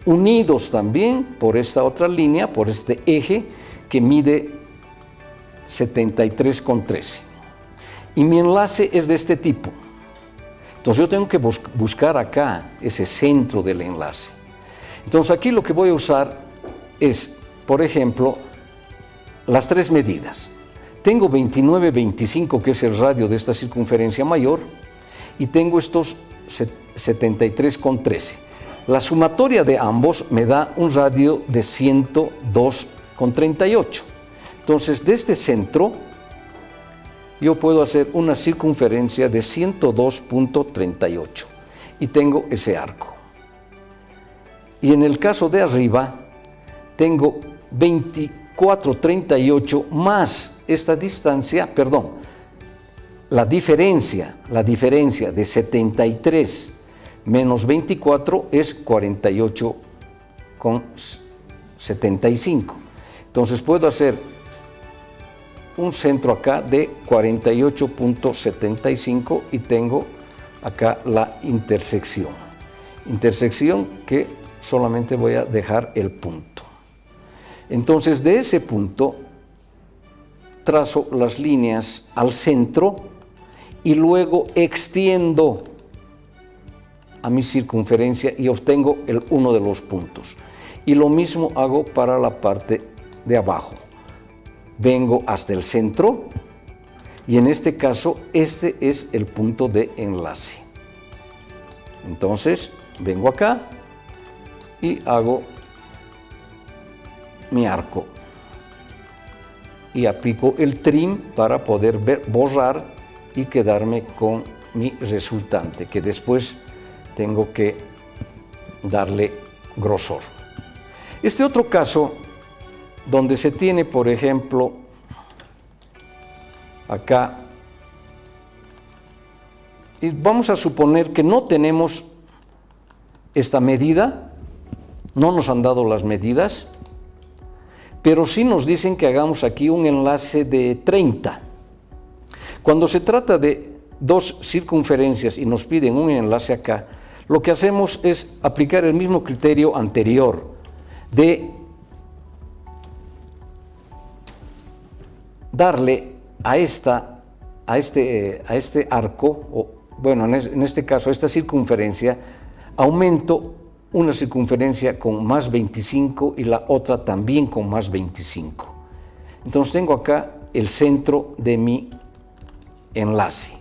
Unidos también por esta otra línea, por este eje que mide 73,13. Y mi enlace es de este tipo. Entonces yo tengo que buscar acá ese centro del enlace. Entonces aquí lo que voy a usar es, por ejemplo, las tres medidas. Tengo 29,25, que es el radio de esta circunferencia mayor, y tengo estos 73,13. La sumatoria de ambos me da un radio de 102,38. Entonces, de este centro, yo puedo hacer una circunferencia de 102.38 y tengo ese arco. Y en el caso de arriba, tengo 24,38 más esta distancia, la diferencia de 73 menos 24 es 48,75. Entonces puedo hacer un centro acá de 48.75 y tengo acá la intersección. Intersección que solamente voy a dejar el punto. Entonces, de ese punto trazo las líneas al centro y luego extiendo a mi circunferencia y obtengo uno de los puntos. Y lo mismo hago para la parte de abajo. Vengo hasta el centro y en este caso este es el punto de enlace. Entonces vengo acá y hago mi arco y aplico el trim para poder borrar y quedarme con mi resultante, que después tengo que darle grosor. Este otro caso, donde se tiene, por ejemplo, acá, y vamos a suponer que no tenemos esta medida, no nos han dado las medidas, pero sí nos dicen que hagamos aquí un enlace de 30. Cuando se trata de dos circunferencias y nos piden un enlace acá, lo que hacemos es aplicar el mismo criterio anterior de darle a este arco, en este caso a esta circunferencia, aumento una circunferencia con más 25 y la otra también con más 25. Entonces tengo acá el centro de mi enlace.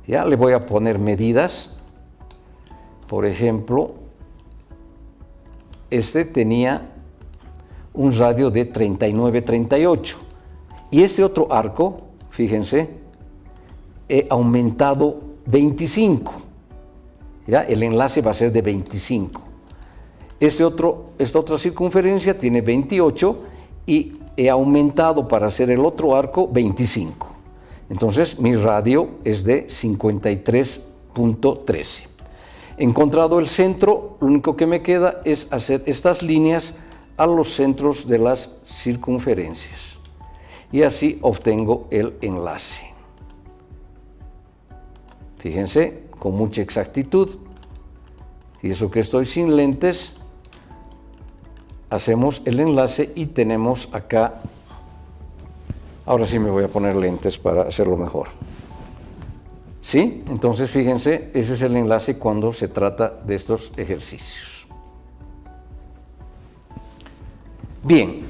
Ya le voy a poner medidas. Por ejemplo, este tenía un radio de 39,38 y este otro arco, fíjense, he aumentado 25. ¿ya? El enlace va a ser de 25. Esta otra circunferencia tiene 28 y he aumentado para hacer el otro arco 25. Entonces mi radio es de 53.13. Encontrado el centro, lo único que me queda es hacer estas líneas a los centros de las circunferencias. Y así obtengo el enlace. Fíjense, con mucha exactitud. Y eso que estoy sin lentes, hacemos el enlace y tenemos acá. Ahora sí me voy a poner lentes para hacerlo mejor. ¿Sí? Entonces fíjense, ese es el enlace cuando se trata de estos ejercicios. Bien,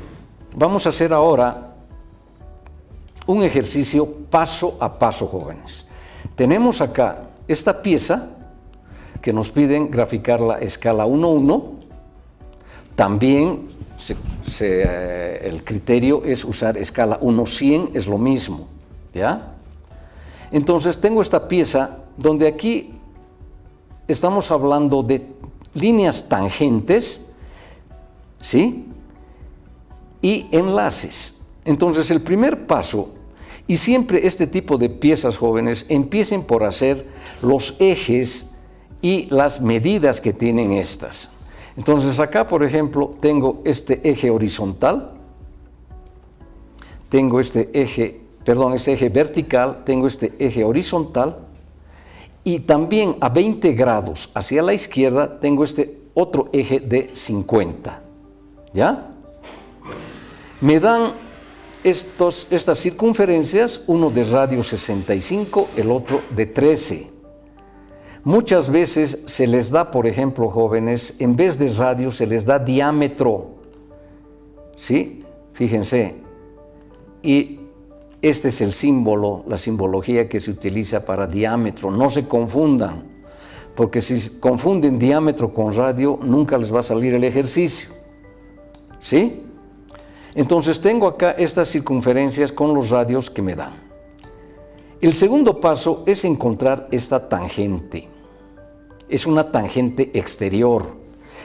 vamos a hacer ahora un ejercicio paso a paso, jóvenes. Tenemos acá esta pieza que nos piden graficar la escala 1:1. También el criterio es usar escala 1:100, es lo mismo, ¿ya? Entonces tengo esta pieza donde aquí estamos hablando de líneas tangentes, ¿sí? Y enlaces. Entonces el primer paso, y siempre este tipo de piezas, jóvenes, empiecen por hacer los ejes y las medidas que tienen estas. Entonces acá, por ejemplo, tengo este eje horizontal, tengo este eje vertical, tengo este eje horizontal, y también a 20 grados hacia la izquierda tengo este otro eje de 50. ¿Ya? Me dan estas circunferencias, uno de radio 65, el otro de 13. Muchas veces se les da, por ejemplo, jóvenes, en vez de radio se les da diámetro. ¿Sí? Fíjense. Y este es el símbolo, la simbología que se utiliza para diámetro. No se confundan, porque si confunden diámetro con radio, nunca les va a salir el ejercicio. ¿Sí? Entonces tengo acá estas circunferencias con los radios que me dan. El segundo paso es encontrar esta tangente. Es una tangente exterior.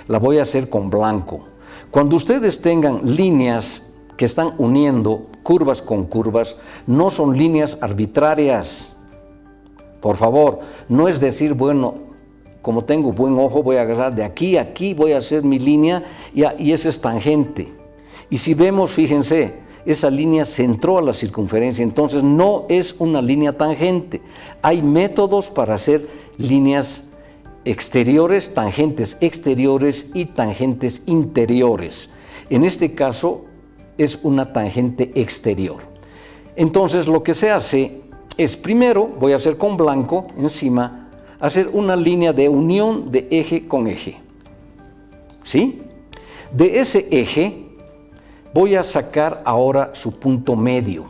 La voy a hacer con blanco. Cuando ustedes tengan líneas que están uniendo curvas con curvas, no son líneas arbitrarias. Por favor, no es decir, bueno, como tengo buen ojo, voy a agarrar de aquí a aquí, voy a hacer mi línea y esa es tangente. Y si vemos, fíjense, esa línea centró a la circunferencia, entonces no es una línea tangente. Hay métodos para hacer líneas exteriores, tangentes exteriores y tangentes interiores. En este caso es una tangente exterior. Entonces lo que se hace es, primero voy a hacer con blanco encima, hacer una línea de unión de eje con eje. ¿Sí? De ese eje voy a sacar ahora su punto medio.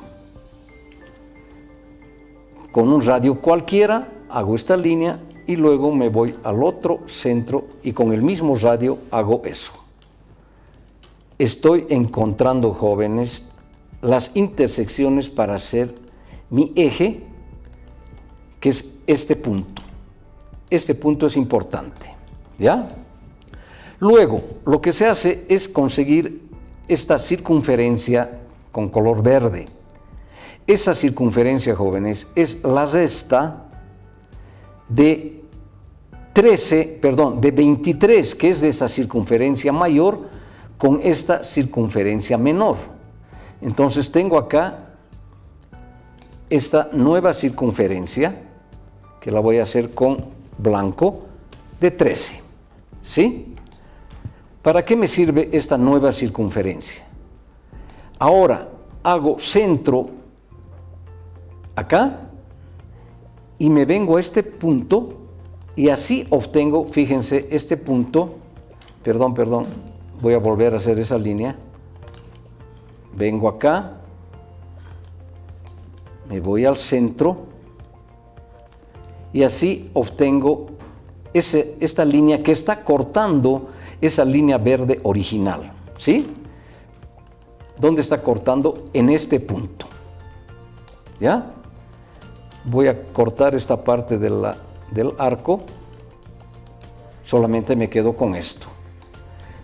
Con un radio cualquiera hago esta línea y luego me voy al otro centro y con el mismo radio hago eso. Estoy encontrando, jóvenes, las intersecciones para hacer mi eje, que es este punto. Este punto es importante, ¿ya? Luego, lo que se hace es conseguir esta circunferencia con color verde. Esa circunferencia, jóvenes, es la resta de 23, que es de esta circunferencia mayor, con esta circunferencia menor. Entonces tengo acá esta nueva circunferencia, que la voy a hacer con blanco, de 13. ¿Sí? ¿Para qué me sirve esta nueva circunferencia? Ahora hago centro acá y me vengo a este punto y así obtengo, fíjense, este punto, perdón, voy a volver a hacer esa línea, vengo acá, me voy al centro y así obtengo esta línea que está cortando esa línea verde original, ¿sí? ¿Dónde está cortando? En este punto, ¿ya? Voy a cortar esta parte del arco Solamente me quedo con esto.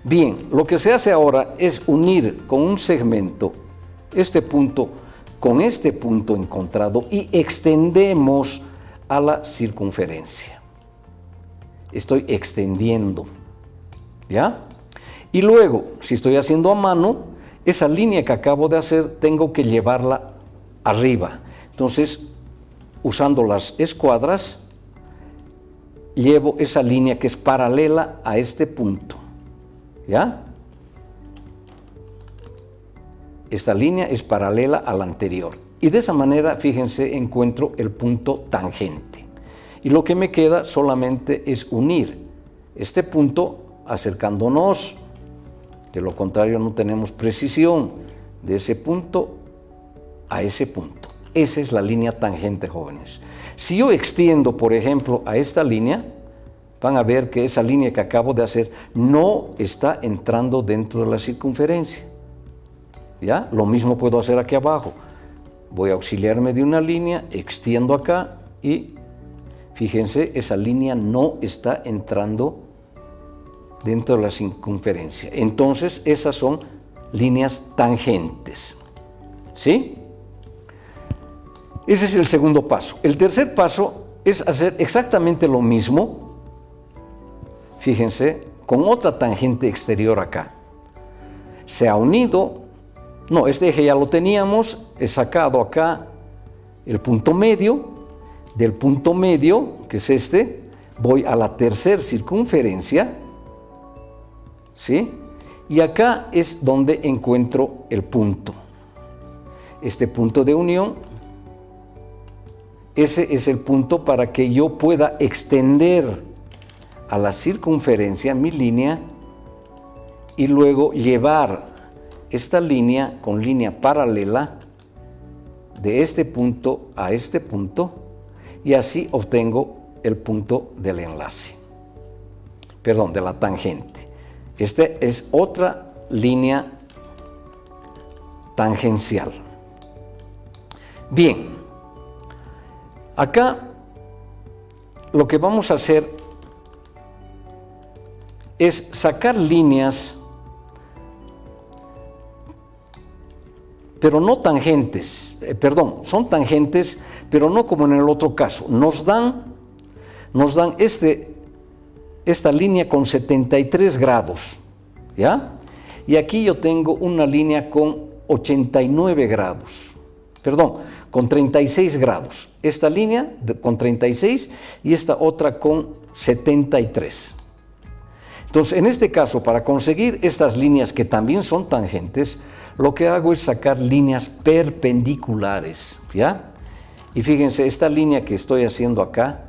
Bien, lo que se hace ahora es unir con un segmento este punto con este punto encontrado y extendemos a la circunferencia. Estoy extendiendo, ¿ya? Y luego, si estoy haciendo a mano, esa línea que acabo de hacer tengo que llevarla arriba. Entonces, usando las escuadras, llevo esa línea que es paralela a este punto, ¿ya? Esta línea es paralela a la anterior. Y de esa manera, fíjense, encuentro el punto tangente. Y lo que me queda solamente es unir este punto acercándonos. De lo contrario, no tenemos precisión de ese punto a ese punto. Esa es la línea tangente, jóvenes. Si yo extiendo, por ejemplo, a esta línea, van a ver que esa línea que acabo de hacer no está entrando dentro de la circunferencia. ¿Ya? Lo mismo puedo hacer aquí abajo. Voy a auxiliarme de una línea, extiendo acá y fíjense, esa línea no está entrando dentro de la circunferencia. Entonces, esas son líneas tangentes. ¿Sí? Ese es el segundo paso. El tercer paso es hacer exactamente lo mismo, fíjense, con otra tangente exterior acá. Se ha unido. No, este eje ya lo teníamos, he sacado acá el punto medio, del punto medio, que es este, voy a la tercera circunferencia, ¿sí? Y acá es donde encuentro el punto. Este punto de unión, ese es el punto para que yo pueda extender a la circunferencia mi línea y luego llevar esta línea con línea paralela de este punto a este punto y así obtengo el punto del enlace, perdón, de la tangente. Esta es otra línea tangencial. Bien, acá lo que vamos a hacer es sacar líneas, pero no tangentes, son tangentes, pero no como en el otro caso. Nos dan esta línea con 73 grados, ¿ya? Y aquí yo tengo una línea con 89 grados, con 36 grados. Esta línea con 36 y esta otra con 73. Entonces, en este caso, para conseguir estas líneas que también son tangentes, lo que hago es sacar líneas perpendiculares, ¿ya? Y fíjense, esta línea que estoy haciendo acá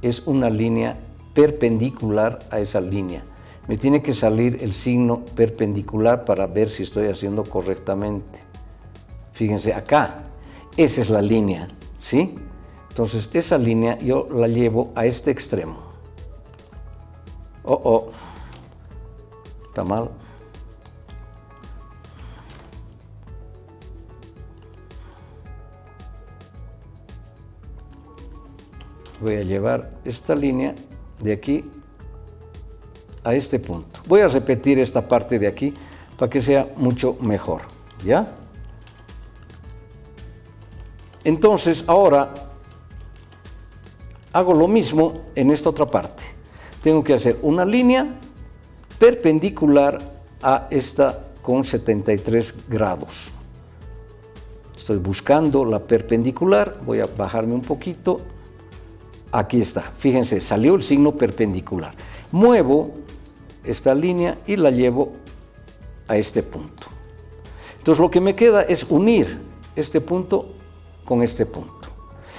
es una línea perpendicular a esa línea. Me tiene que salir el signo perpendicular para ver si estoy haciendo correctamente. Fíjense, acá, esa es la línea, ¿sí? Entonces, esa línea yo la llevo a este extremo. Está mal. Voy a llevar esta línea de aquí a este punto. Voy a repetir esta parte de aquí para que sea mucho mejor, ¿ya? Entonces, ahora hago lo mismo en esta otra parte. Tengo que hacer una línea perpendicular a esta con 73 grados. Estoy buscando la perpendicular, voy a bajarme un poquito. Aquí está, fíjense, salió el signo perpendicular. Muevo esta línea y la llevo a este punto. Entonces lo que me queda es unir este punto con este punto.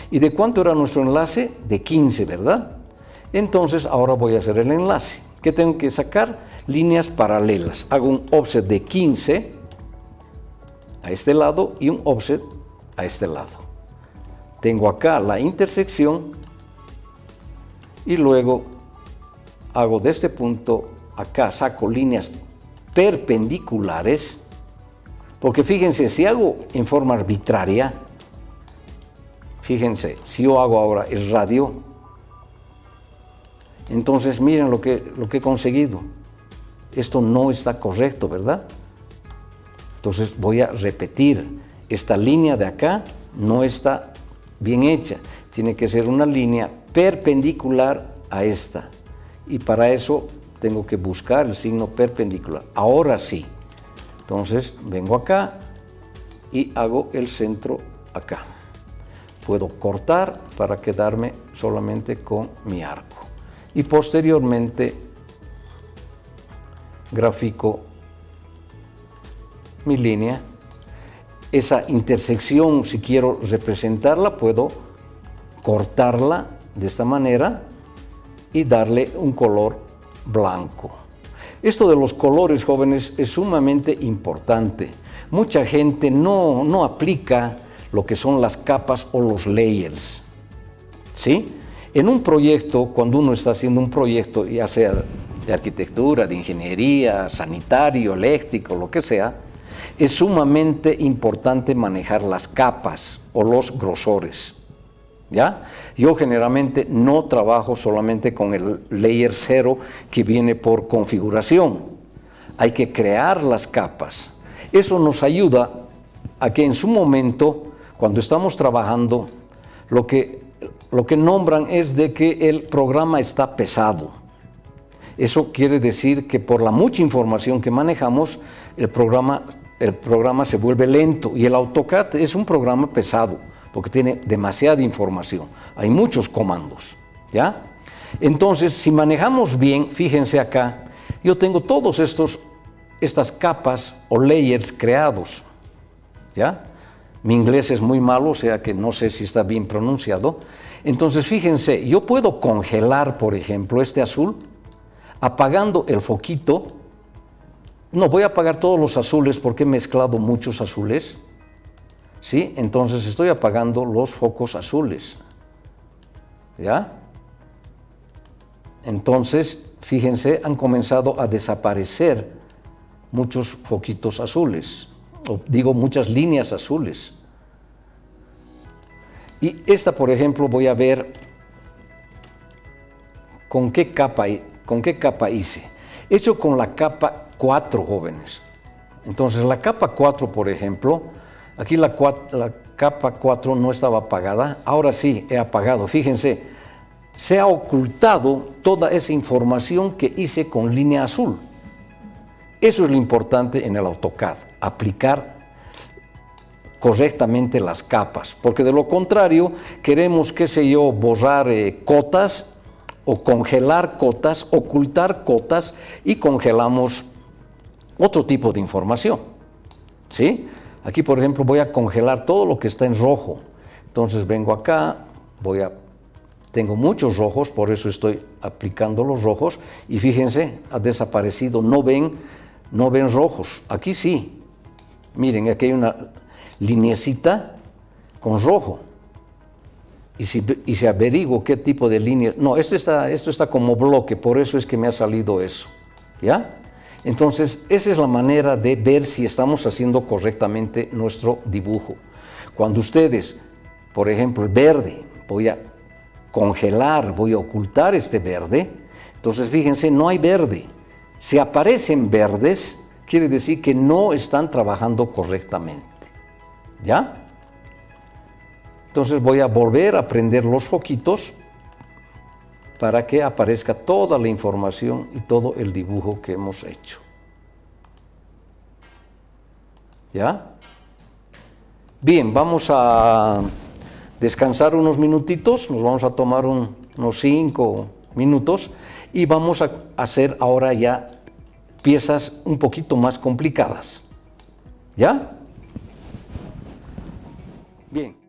¿Y de cuánto era nuestro enlace? De 15, ¿verdad? Entonces ahora voy a hacer el enlace. ¿Qué tengo que sacar? Líneas paralelas. Hago un offset de 15 a este lado y un offset a este lado. Tengo acá la intersección y luego hago de este punto acá, saco líneas perpendiculares, porque fíjense, si hago en forma arbitraria, fíjense, si yo hago ahora el radio, Entonces miren lo que he conseguido. Esto no está correcto, ¿verdad? Entonces voy a repetir. Esta línea de acá no está bien hecha. Tiene que ser una línea perpendicular a esta. Y para eso tengo que buscar el signo perpendicular. Ahora sí. Entonces vengo acá y hago el centro acá. Puedo cortar para quedarme solamente con mi arco. Y posteriormente grafico mi línea. Esa intersección, si quiero representarla, puedo cortarla de esta manera y darle un color blanco. Esto de los colores, jóvenes, es sumamente importante. Mucha gente no aplica lo que son las capas o los layers, ¿sí? En un proyecto, cuando uno está haciendo un proyecto, ya sea de arquitectura, de ingeniería, sanitario, eléctrico, lo que sea, es sumamente importante manejar las capas o los grosores, ¿ya? Yo generalmente no trabajo solamente con el layer 0 que viene por configuración. Hay que crear las capas. Eso nos ayuda a que en su momento, cuando estamos trabajando, lo que nombran es de que el programa está pesado. Eso quiere decir que por la mucha información que manejamos, el programa se vuelve lento, y el AutoCAD es un programa pesado porque tiene demasiada información, hay muchos comandos, ¿ya? Entonces, si manejamos bien, fíjense acá, yo tengo todos estas capas o layers creados, ¿ya? Mi inglés es muy malo, o sea que no sé si está bien pronunciado. Entonces, fíjense, yo puedo congelar, por ejemplo, este azul, apagando el foquito. No, voy a apagar todos los azules porque he mezclado muchos azules, ¿sí? Entonces estoy apagando los focos azules, ¿ya? Entonces, fíjense, han comenzado a desaparecer muchos foquitos azules, o digo, muchas líneas azules. Y esta, por ejemplo, voy a ver con qué capa hice. He hecho con la capa 4, jóvenes. Entonces la capa 4, por ejemplo, aquí la capa 4 no estaba apagada, ahora sí he apagado. Fíjense, se ha ocultado toda esa información que hice con línea azul. Eso es lo importante en el AutoCAD, aplicar correctamente las capas, porque de lo contrario queremos, qué sé yo, borrar cotas o congelar cotas, ocultar cotas, y congelamos otro tipo de información, ¿sí? Aquí, por ejemplo, voy a congelar todo lo que está en rojo. Entonces vengo acá, tengo muchos rojos, por eso estoy aplicando los rojos, y fíjense, ha desaparecido, no ven rojos. Aquí sí, miren, aquí hay una lineecita con rojo. Y si averiguo qué tipo de línea, no, esto está como bloque, por eso es que me ha salido eso, ¿ya? Entonces, esa es la manera de ver si estamos haciendo correctamente nuestro dibujo. Cuando ustedes, por ejemplo, el verde, voy a congelar, voy a ocultar este verde, entonces fíjense, no hay verde. Si aparecen verdes, quiere decir que no están trabajando correctamente, ¿ya? Entonces voy a volver a prender los foquitos para que aparezca toda la información y todo el dibujo que hemos hecho. ¿Ya? Bien, vamos a descansar unos minutitos, nos vamos a tomar unos 5 minutos y vamos a hacer ahora ya piezas un poquito más complicadas. ¿Ya? Bien.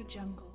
Jungle.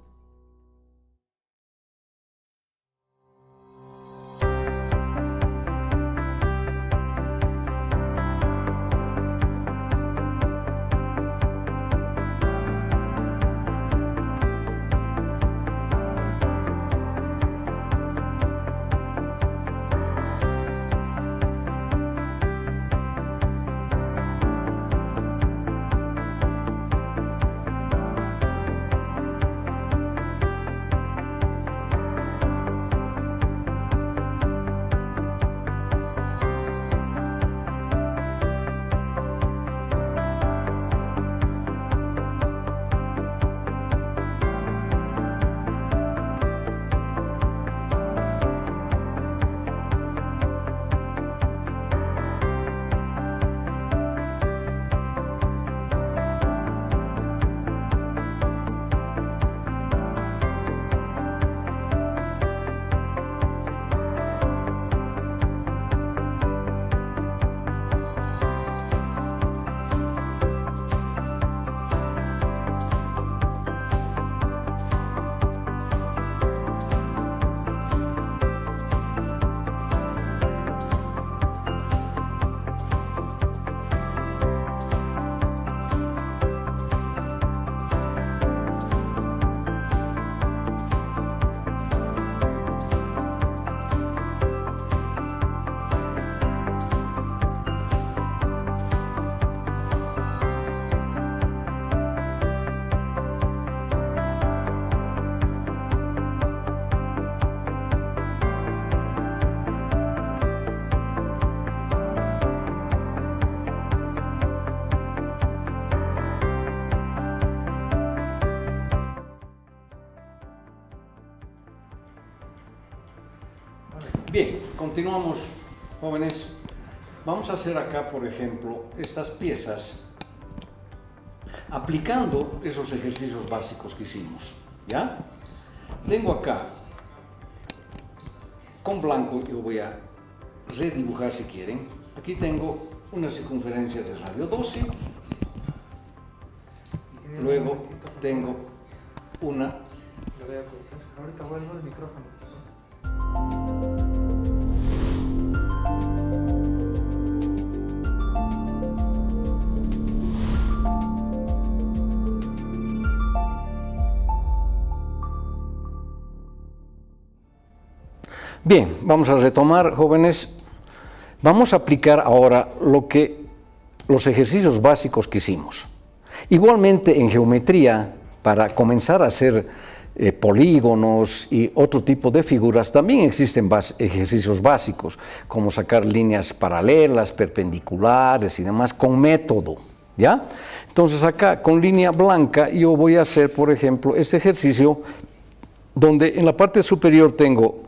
Bien, continuamos, jóvenes. Vamos a hacer acá, por ejemplo, estas piezas aplicando esos ejercicios básicos que hicimos, ¿ya? Tengo acá, con blanco, yo voy a redibujar si quieren. Aquí tengo una circunferencia de radio 12, luego tengo una... Ahorita vuelvo el micrófono. Bien, vamos a retomar, jóvenes. Vamos a aplicar ahora los ejercicios básicos que hicimos. Igualmente en geometría, para comenzar a hacer polígonos y otro tipo de figuras, también existen ejercicios básicos, como sacar líneas paralelas, perpendiculares y demás, con método, ¿ya? Entonces acá, con línea blanca, yo voy a hacer, por ejemplo, este ejercicio, donde en la parte superior tengo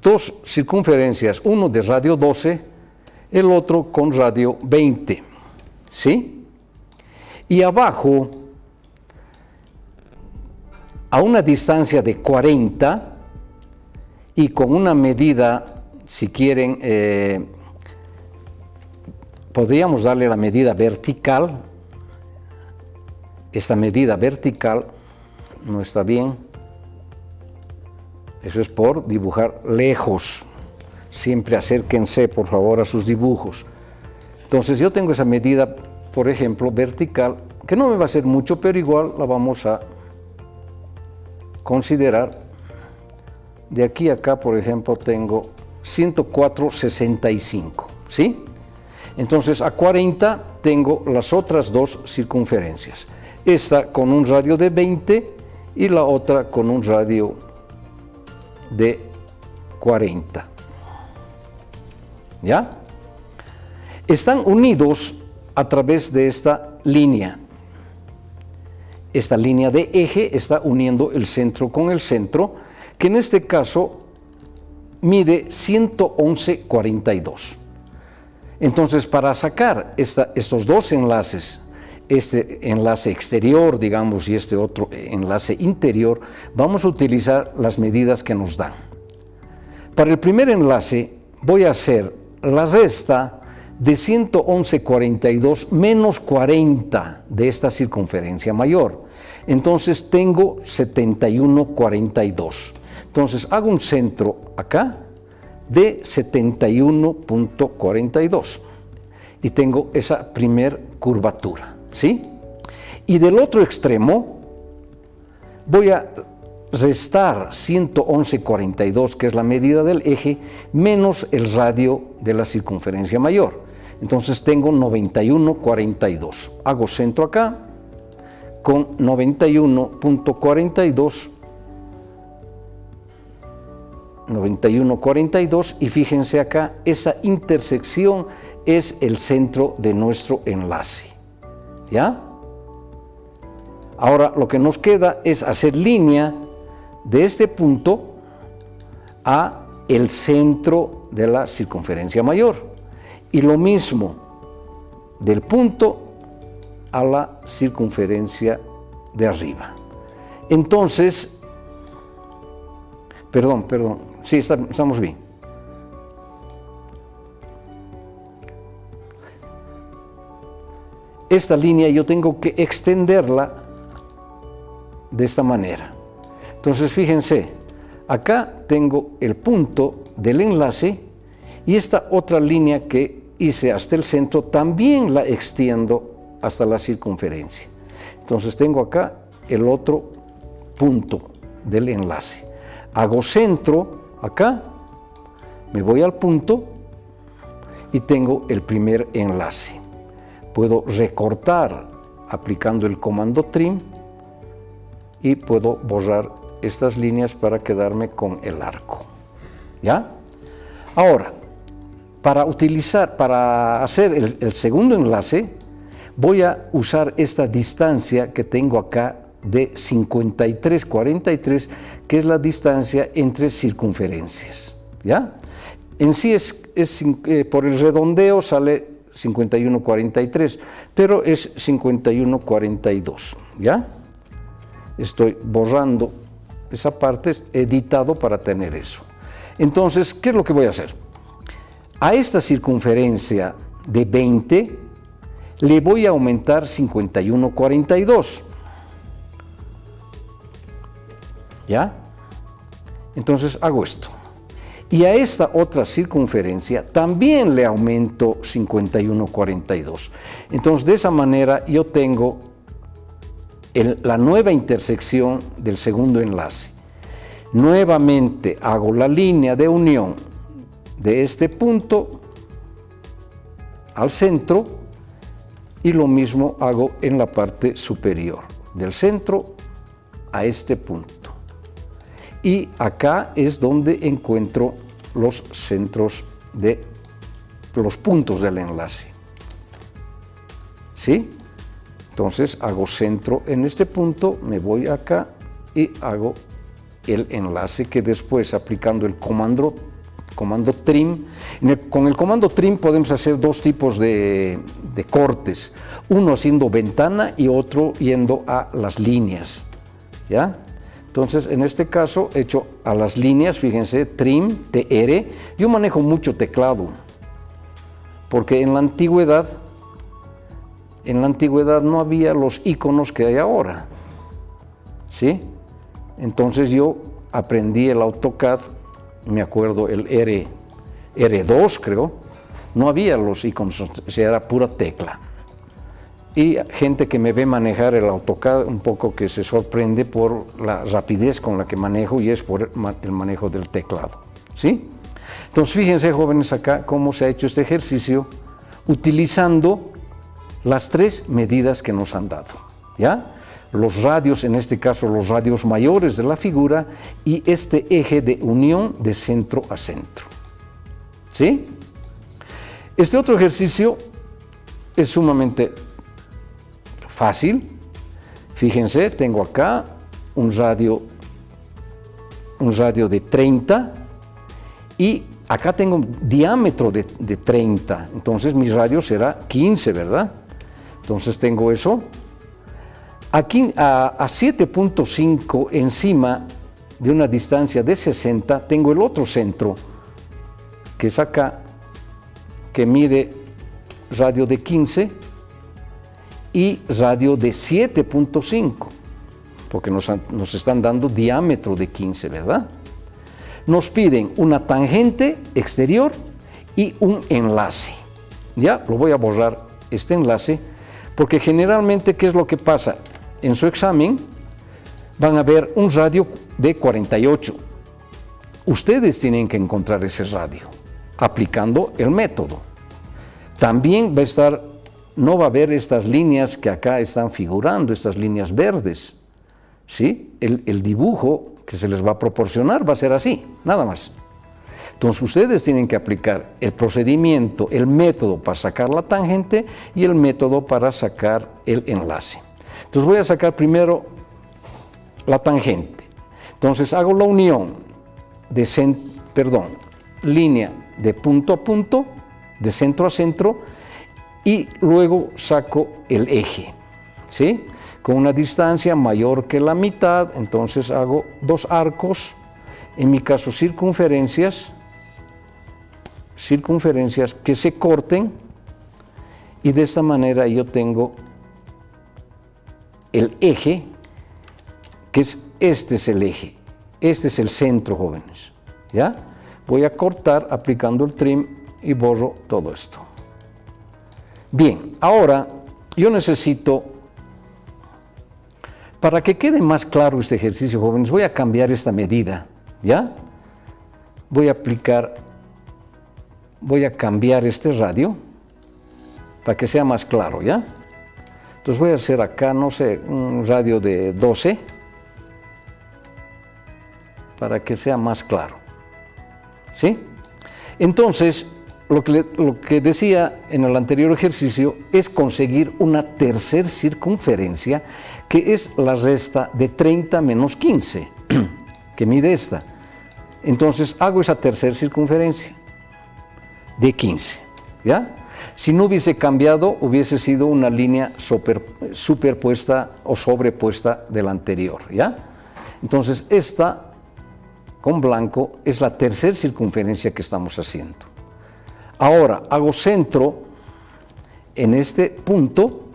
dos circunferencias, uno de radio 12, el otro con radio 20, ¿sí? Y abajo, a una distancia de 40 y con una medida, si quieren, podríamos darle la medida vertical. Esta medida vertical no está bien. Eso es por dibujar lejos. Siempre acérquense, por favor, a sus dibujos. Entonces yo tengo esa medida, por ejemplo, vertical, que no me va a hacer mucho, pero igual la vamos a considerar. De aquí a acá, por ejemplo, tengo 104,65, ¿sí? Entonces a 40 tengo las otras dos circunferencias. Esta con un radio de 20 y la otra con un radio de 40. ¿Ya? Están unidos a través de esta línea. Esta línea de eje está uniendo el centro con el centro, que en este caso mide 111,42. Entonces, para sacar estos dos enlaces, este enlace exterior, digamos, y este otro enlace interior, vamos a utilizar las medidas que nos dan. Para el primer enlace voy a hacer la resta de 111,42 menos 40 de esta circunferencia mayor. entonces tengo 71,42. Entonces hago un centro acá de 71,42 y tengo esa primer curvatura, ¿sí? Y del otro extremo voy a restar 111,42, que es la medida del eje, menos el radio de la circunferencia mayor. Entonces tengo 91,42. Hago centro acá con 91,42. 91,42 y fíjense acá, esa intersección es el centro de nuestro enlace. ¿Ya? Ahora lo que nos queda es hacer línea de este punto a el centro de la circunferencia mayor y lo mismo del punto a la circunferencia de arriba. Entonces, perdón, sí, estamos bien. Esta línea yo tengo que extenderla de esta manera. Entonces fíjense, acá tengo el punto del enlace y esta otra línea que hice hasta el centro también la extiendo hasta la circunferencia. Entonces tengo acá el otro punto del enlace. Hago centro acá, me voy al punto y tengo el primer enlace. Puedo recortar aplicando el comando trim y puedo borrar estas líneas para quedarme con el arco. ¿Ya? Ahora, para hacer el segundo enlace, voy a usar esta distancia que tengo acá de 53,43, que es la distancia entre circunferencias. ¿Ya? En sí por el redondeo sale 51,43, pero es 51,42. ¿Ya? Estoy borrando esa parte, editado para tener eso. Entonces, ¿qué es lo que voy a hacer? A esta circunferencia de 20 le voy a aumentar 51,42. ¿Ya? Entonces hago esto. Y a esta otra circunferencia también le aumento 51,42. Entonces de esa manera yo tengo la nueva intersección del segundo enlace. Nuevamente hago la línea de unión de este punto al centro y lo mismo hago en la parte superior, del centro a este punto. Y acá es donde encuentro los centros de los puntos del enlace. ¿Sí? Entonces hago centro en este punto, me voy acá y hago el enlace que después aplicando el comando trim. Con el comando trim podemos hacer dos tipos de cortes, uno haciendo ventana y otro yendo a las líneas. ¿Ya? Entonces en este caso he hecho a las líneas, fíjense, trim, TR. Yo manejo mucho teclado, porque en la antigüedad no había los iconos que hay ahora, ¿sí? Entonces yo aprendí el AutoCAD, me acuerdo el R2 creo, no había los iconos, o sea, era pura tecla. Y gente que me ve manejar el AutoCAD un poco que se sorprende por la rapidez con la que manejo y es por el manejo del teclado, ¿sí? Entonces fíjense, jóvenes, acá cómo se ha hecho este ejercicio utilizando las tres medidas que nos han dado, ¿ya? Los radios, en este caso los radios mayores de la figura y este eje de unión de centro a centro, ¿sí? Este otro ejercicio es sumamente fácil. Fíjense, tengo acá un radio de 30 y acá tengo un diámetro de 30, entonces mi radio será 15, ¿verdad? Entonces tengo eso. Aquí a 7,5 encima de una distancia de 60 tengo el otro centro, que es acá, que mide radio de 15 y radio de 7,5. porque nos están dando diámetro de 15, ¿verdad? Nos piden una tangente exterior y un enlace. Ya, lo voy a borrar este enlace, porque generalmente, ¿qué es lo que pasa? En su examen van a ver un radio de 48. Ustedes tienen que encontrar ese radio aplicando el método. También va a estar, no va a haber estas líneas que acá están figurando, estas líneas verdes, ¿sí? El dibujo que se les va a proporcionar va a ser así, nada más. Entonces ustedes tienen que aplicar el procedimiento, el método para sacar la tangente y el método para sacar el enlace. Entonces voy a sacar primero la tangente. Entonces hago la unión de línea de punto a punto, de centro a centro, y luego saco el eje, ¿sí? Con una distancia mayor que la mitad, entonces hago dos arcos, en mi caso circunferencias que se corten, y de esta manera yo tengo el eje, que este es el eje, este es el centro, jóvenes, ¿ya? Voy a cortar aplicando el trim y borro todo esto. Bien, ahora yo necesito, para que quede más claro este ejercicio, jóvenes, voy a cambiar esta medida, ¿ya? Voy a cambiar este radio para que sea más claro, ¿ya? Entonces voy a hacer acá, no sé, un radio de 12 para que sea más claro, ¿sí? Entonces, lo que decía en el anterior ejercicio es conseguir una tercer circunferencia, que es la resta de 30 menos 15, que mide esta. Entonces hago esa tercera circunferencia de 15, ¿ya? Si no hubiese cambiado, hubiese sido una línea superpuesta o sobrepuesta de la anterior, ¿ya? Entonces esta, con blanco, es la tercera circunferencia que estamos haciendo. Ahora hago centro en este punto,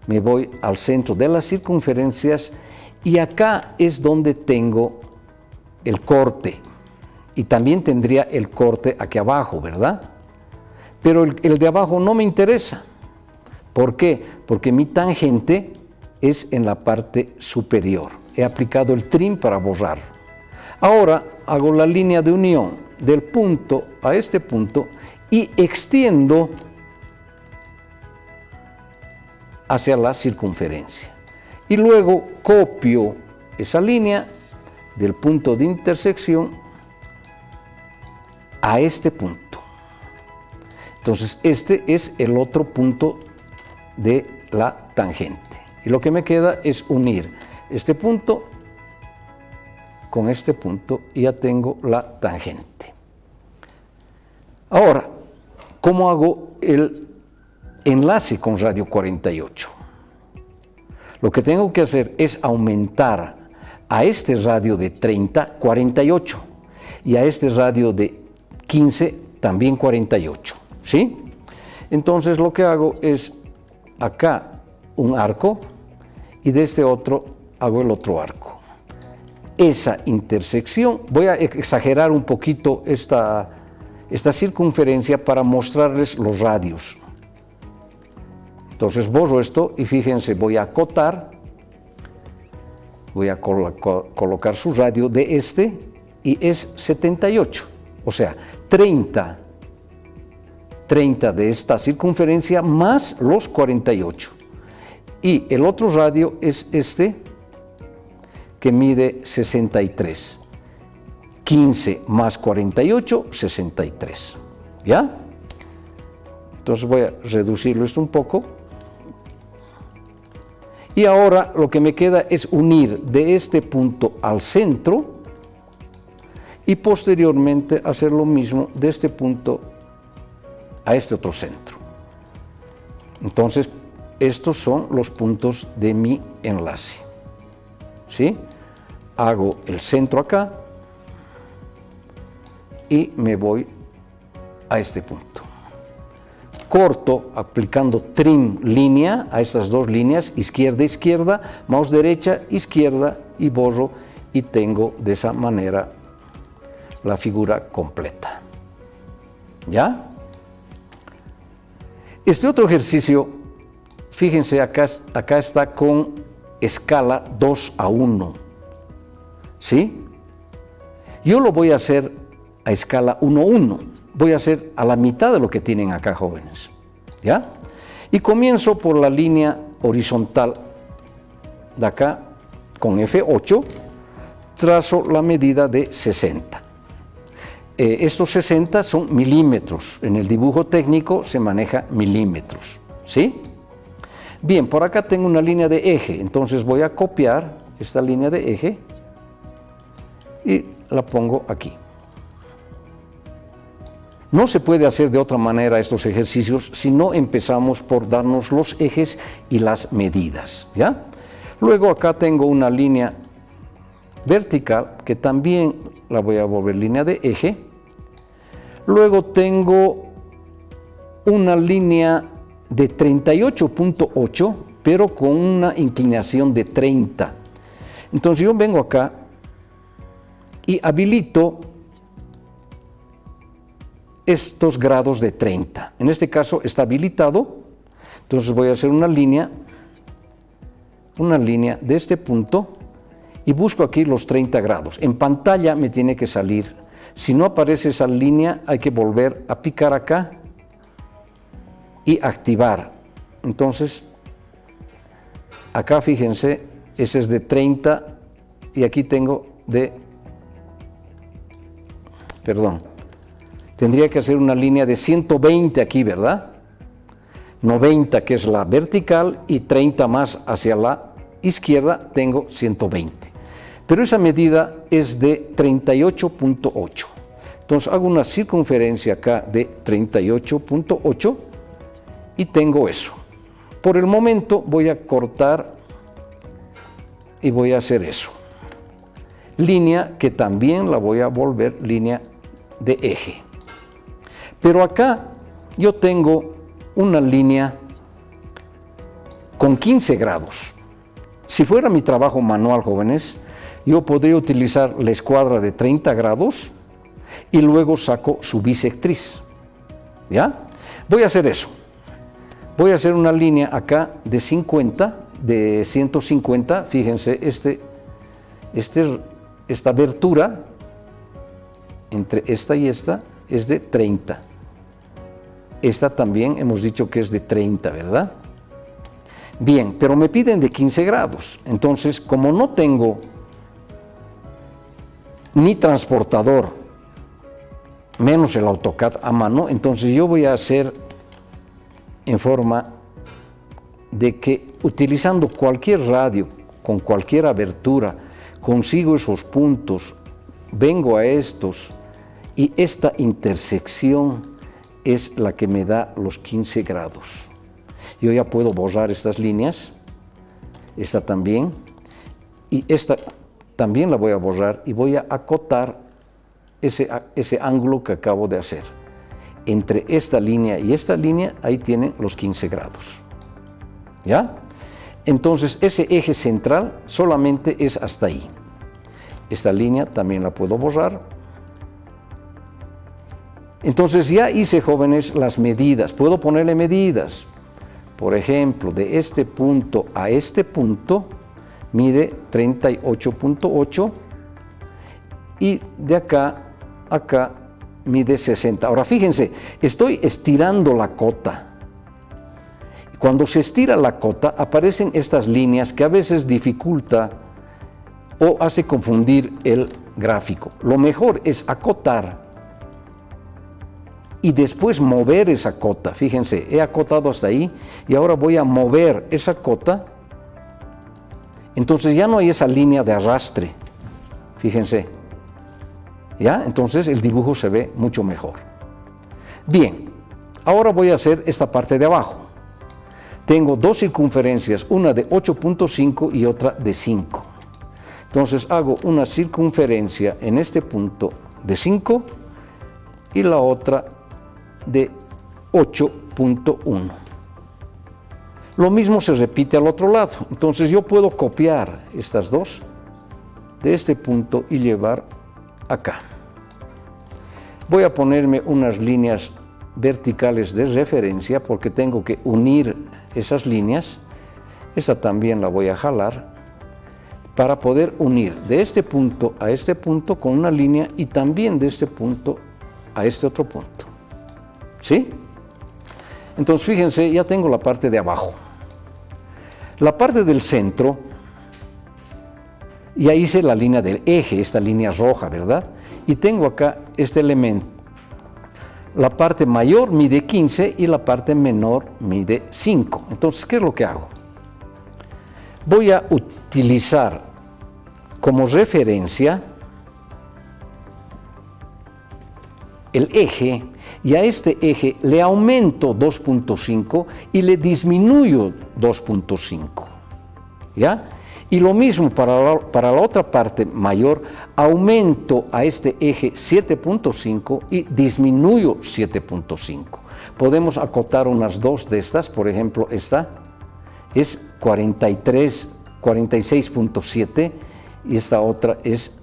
me voy al centro de las circunferencias, y acá es donde tengo el corte, y también tendría el corte aquí abajo, ¿verdad? Pero el de abajo no me interesa. ¿Por qué? Porque mi tangente es en la parte superior. He aplicado el trim para borrar. Ahora hago la línea de unión del punto a este punto y extiendo hacia la circunferencia. Y luego copio esa línea del punto de intersección a este punto. Entonces este es el otro punto de la tangente. Y lo que me queda es unir este punto con este punto y ya tengo la tangente. Ahora, ¿cómo hago el enlace con radio 48? Lo que tengo que hacer es aumentar a este radio de 30, 48, y a este radio de 15, también 48, ¿sí? Entonces lo que hago es acá un arco y de este otro hago el otro arco. Esa intersección, voy a exagerar un poquito esta circunferencia para mostrarles los radios. Entonces borro esto y fíjense, voy a acotar, voy a colocar su radio de este y es 78, o sea, 30 de esta circunferencia más los 48. Y el otro radio es este, que mide 63. 15 más 48, 63. ¿Ya? Entonces voy a reducirlo esto un poco. Y ahora lo que me queda es unir de este punto al centro y posteriormente hacer lo mismo de este punto a este otro centro. Entonces, estos son los puntos de mi enlace. ¿Sí? Hago el centro acá y me voy a este punto. corto aplicando trim línea a estas dos líneas, izquierda, izquierda, mouse derecha, izquierda y borro y tengo de esa manera la figura completa. ¿Ya? Este otro ejercicio, fíjense, acá está con escala 2:1. ¿Sí? Yo lo voy a hacer a escala 1:1. Voy a hacer a la mitad de lo que tienen acá, jóvenes. ¿Ya? Y comienzo por la línea horizontal de acá con F8, trazo la medida de 60. Estos 60 son milímetros. En el dibujo técnico se maneja milímetros. ¿Sí? Bien, por acá tengo una línea de eje, entonces voy a copiar esta línea de eje y la pongo aquí. No se puede hacer de otra manera estos ejercicios si no empezamos por darnos los ejes y las medidas, ¿ya? Luego acá tengo una línea vertical que también la voy a volver línea de eje. Luego tengo una línea de 38.8, pero con una inclinación de 30. Entonces yo vengo acá y habilito estos grados de 30. En este caso está habilitado, entonces voy a hacer una línea de este punto y busco aquí los 30 grados. En pantalla me tiene que salir. Si no aparece esa línea, hay que volver a picar acá y activar. Entonces, acá fíjense, ese es de 30 y aquí tengo tendría que hacer una línea de 120 aquí, ¿verdad? 90 que es la vertical y 30 más hacia la izquierda tengo 120. Pero esa medida es de 38.8. Entonces hago una circunferencia acá de 38.8 y tengo eso. Por el momento voy a cortar y voy a hacer eso. Línea que también la voy a volver línea de eje. Pero acá yo tengo una línea con 15 grados. Si fuera mi trabajo manual, jóvenes, yo podría utilizar la escuadra de 30 grados y luego saco su bisectriz. ¿Ya? Voy a hacer eso. Voy a hacer una línea acá de 150, fíjense, esta abertura entre esta y esta es de 30. Esta también hemos dicho que es de 30, ¿verdad? Bien, pero me piden de 15 grados. Entonces, como no tengo ni transportador, menos el AutoCAD a mano, entonces yo voy a hacer en forma de que utilizando cualquier radio, con cualquier abertura, consigo esos puntos, vengo a estos y esta intersección es la que me da los 15 grados. Yo ya puedo borrar estas líneas, esta también, y esta también la voy a borrar y voy a acotar ese ángulo que acabo de hacer. Entre esta línea y esta línea, ahí tienen los 15 grados. ¿Ya? Entonces, ese eje central solamente es hasta ahí. Esta línea también la puedo borrar. Entonces ya hice, jóvenes, las medidas. Puedo ponerle medidas. Por ejemplo, de este punto a este punto mide 38.8 y de acá a acá mide 60. Ahora fíjense, estoy estirando la cota. Cuando se estira la cota aparecen estas líneas que a veces dificulta o hace confundir el gráfico. Lo mejor es acotar y después mover esa cota. Fíjense, he acotado hasta ahí y ahora voy a mover esa cota. Entonces ya no hay esa línea de arrastre. Fíjense. ¿Ya? Entonces el dibujo se ve mucho mejor. Bien, ahora voy a hacer esta parte de abajo. Tengo dos circunferencias, una de 8.5 y otra de 5. Entonces hago una circunferencia en este punto de 5 y la otra de 8.1. Lo mismo se repite al otro lado. Entonces yo puedo copiar estas dos de este punto y llevar acá. Voy a ponerme unas líneas verticales de referencia porque tengo que unir esas líneas. Esta también la voy a jalar para poder unir de este punto a este punto con una línea y también de este punto a este otro punto. ¿Sí? Entonces fíjense, ya tengo la parte de abajo. La parte del centro, ya hice la línea del eje, esta línea roja, ¿verdad? Y tengo acá este elemento. La parte mayor mide 15 y la parte menor mide 5. Entonces, ¿qué es lo que hago? Voy a utilizar como referencia el eje, y a este eje le aumento 2.5 y le disminuyo 2.5, ¿ya? Y lo mismo para la otra parte mayor, aumento a este eje 7.5 y disminuyo 7.5. Podemos acotar unas dos de estas, por ejemplo, esta es 46.7 y esta otra es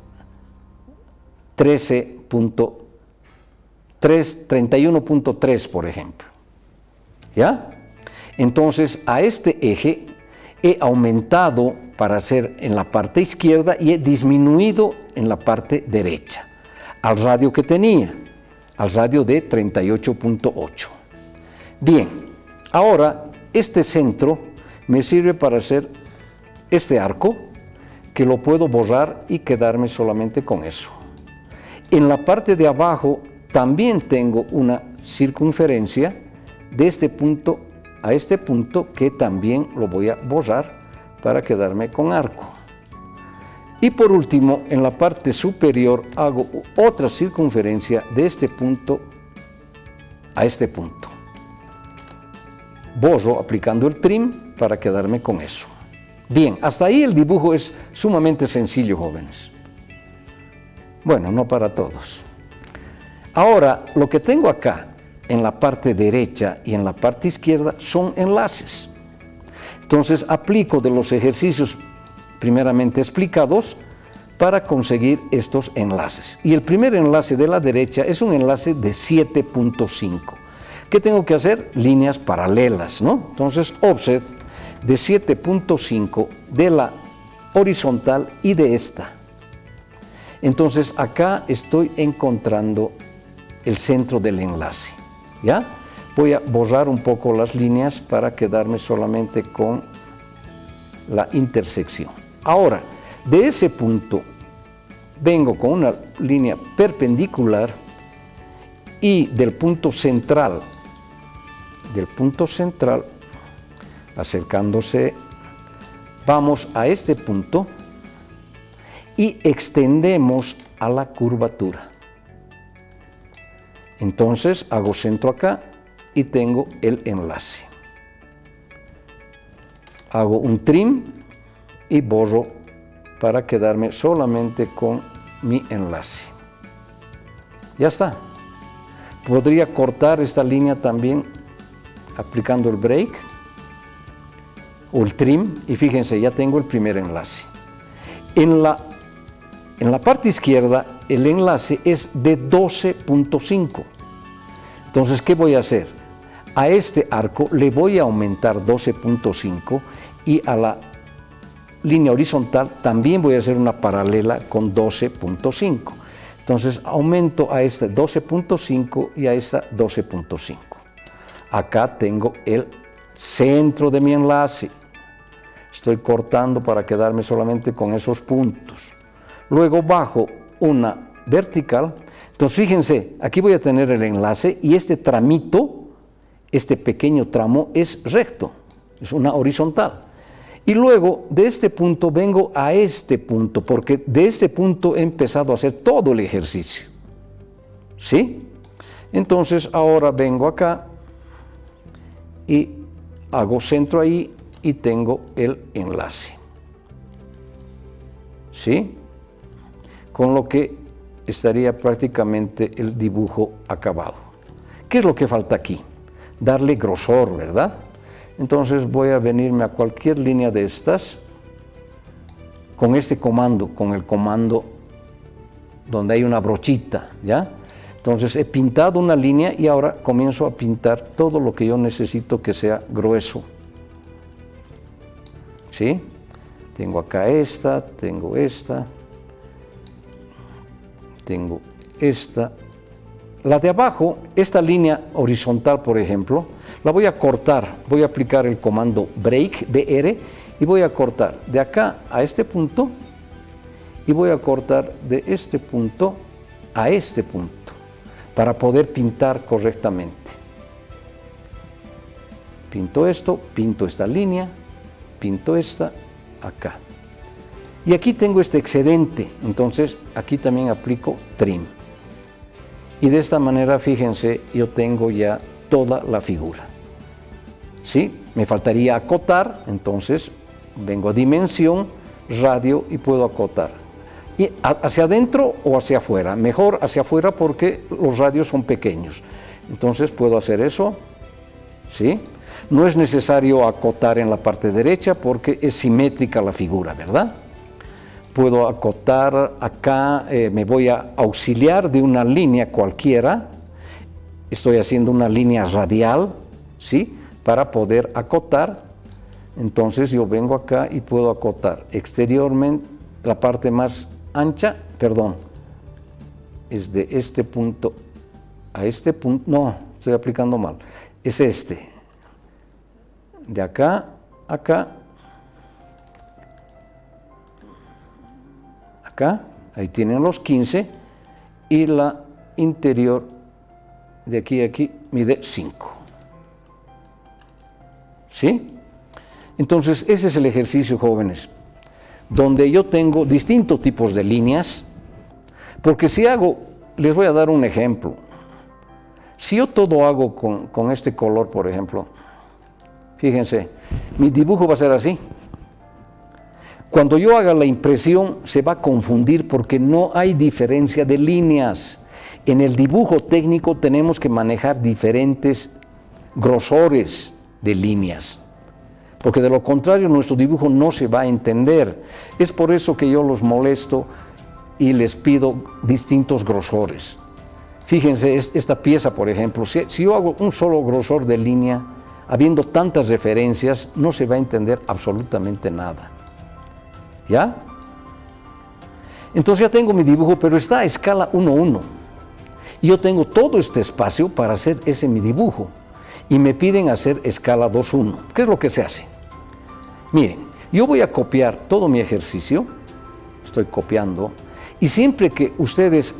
31.3, por ejemplo. ¿Ya? Entonces, a este eje he aumentado para hacer en la parte izquierda y he disminuido en la parte derecha, al radio que tenía, al radio de 38.8. Bien, ahora este centro me sirve para hacer este arco, que lo puedo borrar y quedarme solamente con eso. En la parte de abajo también tengo una circunferencia de este punto a este punto que también lo voy a borrar para quedarme con arco. Y por último, en la parte superior hago otra circunferencia de este punto a este punto. Borro aplicando el trim para quedarme con eso. Bien, hasta ahí el dibujo es sumamente sencillo, jóvenes. Bueno, no para todos. Ahora, lo que tengo acá en la parte derecha y en la parte izquierda son enlaces. Entonces aplico de los ejercicios primeramente explicados para conseguir estos enlaces. Y el primer enlace de la derecha es un enlace de 7.5. ¿Qué tengo que hacer? Líneas paralelas, ¿no? Entonces, offset de 7.5 de la horizontal y de esta. Entonces, acá estoy encontrando el centro del enlace, ¿ya? Voy a borrar un poco las líneas para quedarme solamente con la intersección. Ahora, de ese punto vengo con una línea perpendicular y del punto central, acercándose, vamos a este punto y extendemos a la curvatura. Entonces hago centro acá y tengo el enlace. Hago un trim y borro para quedarme solamente con mi enlace. Ya está. Podría cortar esta línea también aplicando el break o el trim y fíjense, ya tengo el primer enlace. En la parte izquierda el enlace es de 12.5. Entonces, ¿qué voy a hacer? A este arco le voy a aumentar 12.5 y a la línea horizontal también voy a hacer una paralela con 12.5. Entonces aumento a este 12.5 y a esta 12.5. Acá tengo el centro de mi enlace. Estoy cortando para quedarme solamente con esos puntos. Luego bajo una vertical. Entonces fíjense, aquí voy a tener el enlace y este tramito, este pequeño tramo es recto, es una horizontal. Y luego de este punto vengo a este punto, porque de este punto he empezado a hacer todo el ejercicio. ¿Sí? Entonces ahora vengo acá y hago centro ahí y tengo el enlace. ¿Sí? Con lo que estaría prácticamente el dibujo acabado. ¿Qué es lo que falta aquí? darle grosor, ¿verdad? Entonces voy a venirme a cualquier línea de estas con este comando, con el comando donde hay una brochita, ¿ya? Entonces he pintado una línea y ahora comienzo a pintar todo lo que yo necesito que sea grueso. ¿Sí? Tengo acá esta, tengo esta, tengo esta. La de abajo, esta línea horizontal, por ejemplo, la voy a cortar. Voy a aplicar el comando break, BR, y voy a cortar de acá a este punto y voy a cortar de este punto a este punto para poder pintar correctamente. Pinto esto, pinto esta línea, pinto esta acá. Y aquí tengo este excedente, entonces aquí también aplico trim. Y de esta manera, fíjense, yo tengo ya toda la figura. ¿Sí? Me faltaría acotar, entonces vengo a dimensión, radio y puedo acotar. Y hacia adentro o hacia afuera, mejor hacia afuera porque los radios son pequeños. Entonces puedo hacer eso, ¿sí? No es necesario acotar en la parte derecha porque es simétrica la figura, ¿verdad? Puedo acotar acá, me voy a auxiliar de una línea cualquiera, estoy haciendo una línea radial, ¿sí? Para poder acotar, entonces yo vengo acá y puedo acotar exteriormente la parte más ancha, perdón, es de este punto a este punto, no, estoy aplicando mal, es este, de acá a acá, acá, ahí tienen los 15 y la interior de aquí a aquí mide 5. ¿Sí? Entonces ese es el ejercicio, jóvenes, donde yo tengo distintos tipos de líneas, porque si hago, les voy a dar un ejemplo, si yo todo hago con este color, por ejemplo, fíjense, mi dibujo va a ser así. Cuando yo haga la impresión se va a confundir porque no hay diferencia de líneas. En el dibujo técnico tenemos que manejar diferentes grosores de líneas, porque de lo contrario nuestro dibujo no se va a entender. Es por eso que yo los molesto y les pido distintos grosores. Fíjense, esta pieza, por ejemplo, si yo hago un solo grosor de línea, habiendo tantas referencias, no se va a entender absolutamente nada. ¿Ya? Entonces ya tengo mi dibujo, pero está a escala 1:1. Y yo tengo todo este espacio para hacer ese mi dibujo. Y me piden hacer escala 2:1. ¿Qué es lo que se hace? Miren, yo voy a copiar todo mi ejercicio. Estoy copiando. Y siempre que ustedes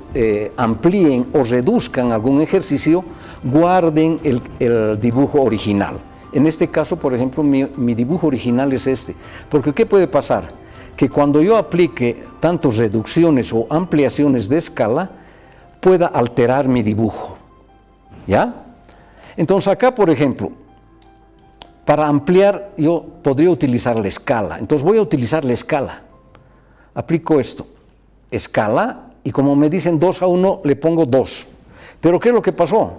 amplíen o reduzcan algún ejercicio, guarden el dibujo original. En este caso, por ejemplo, mi dibujo original es este. Porque ¿qué puede pasar? Que cuando yo aplique tantas reducciones o ampliaciones de escala, pueda alterar mi dibujo. ¿Ya? Entonces acá, por ejemplo, para ampliar yo podría utilizar la escala. Entonces voy a utilizar la escala. Aplico esto, escala, y como me dicen 2:1, le pongo 2. Pero ¿qué es lo que pasó?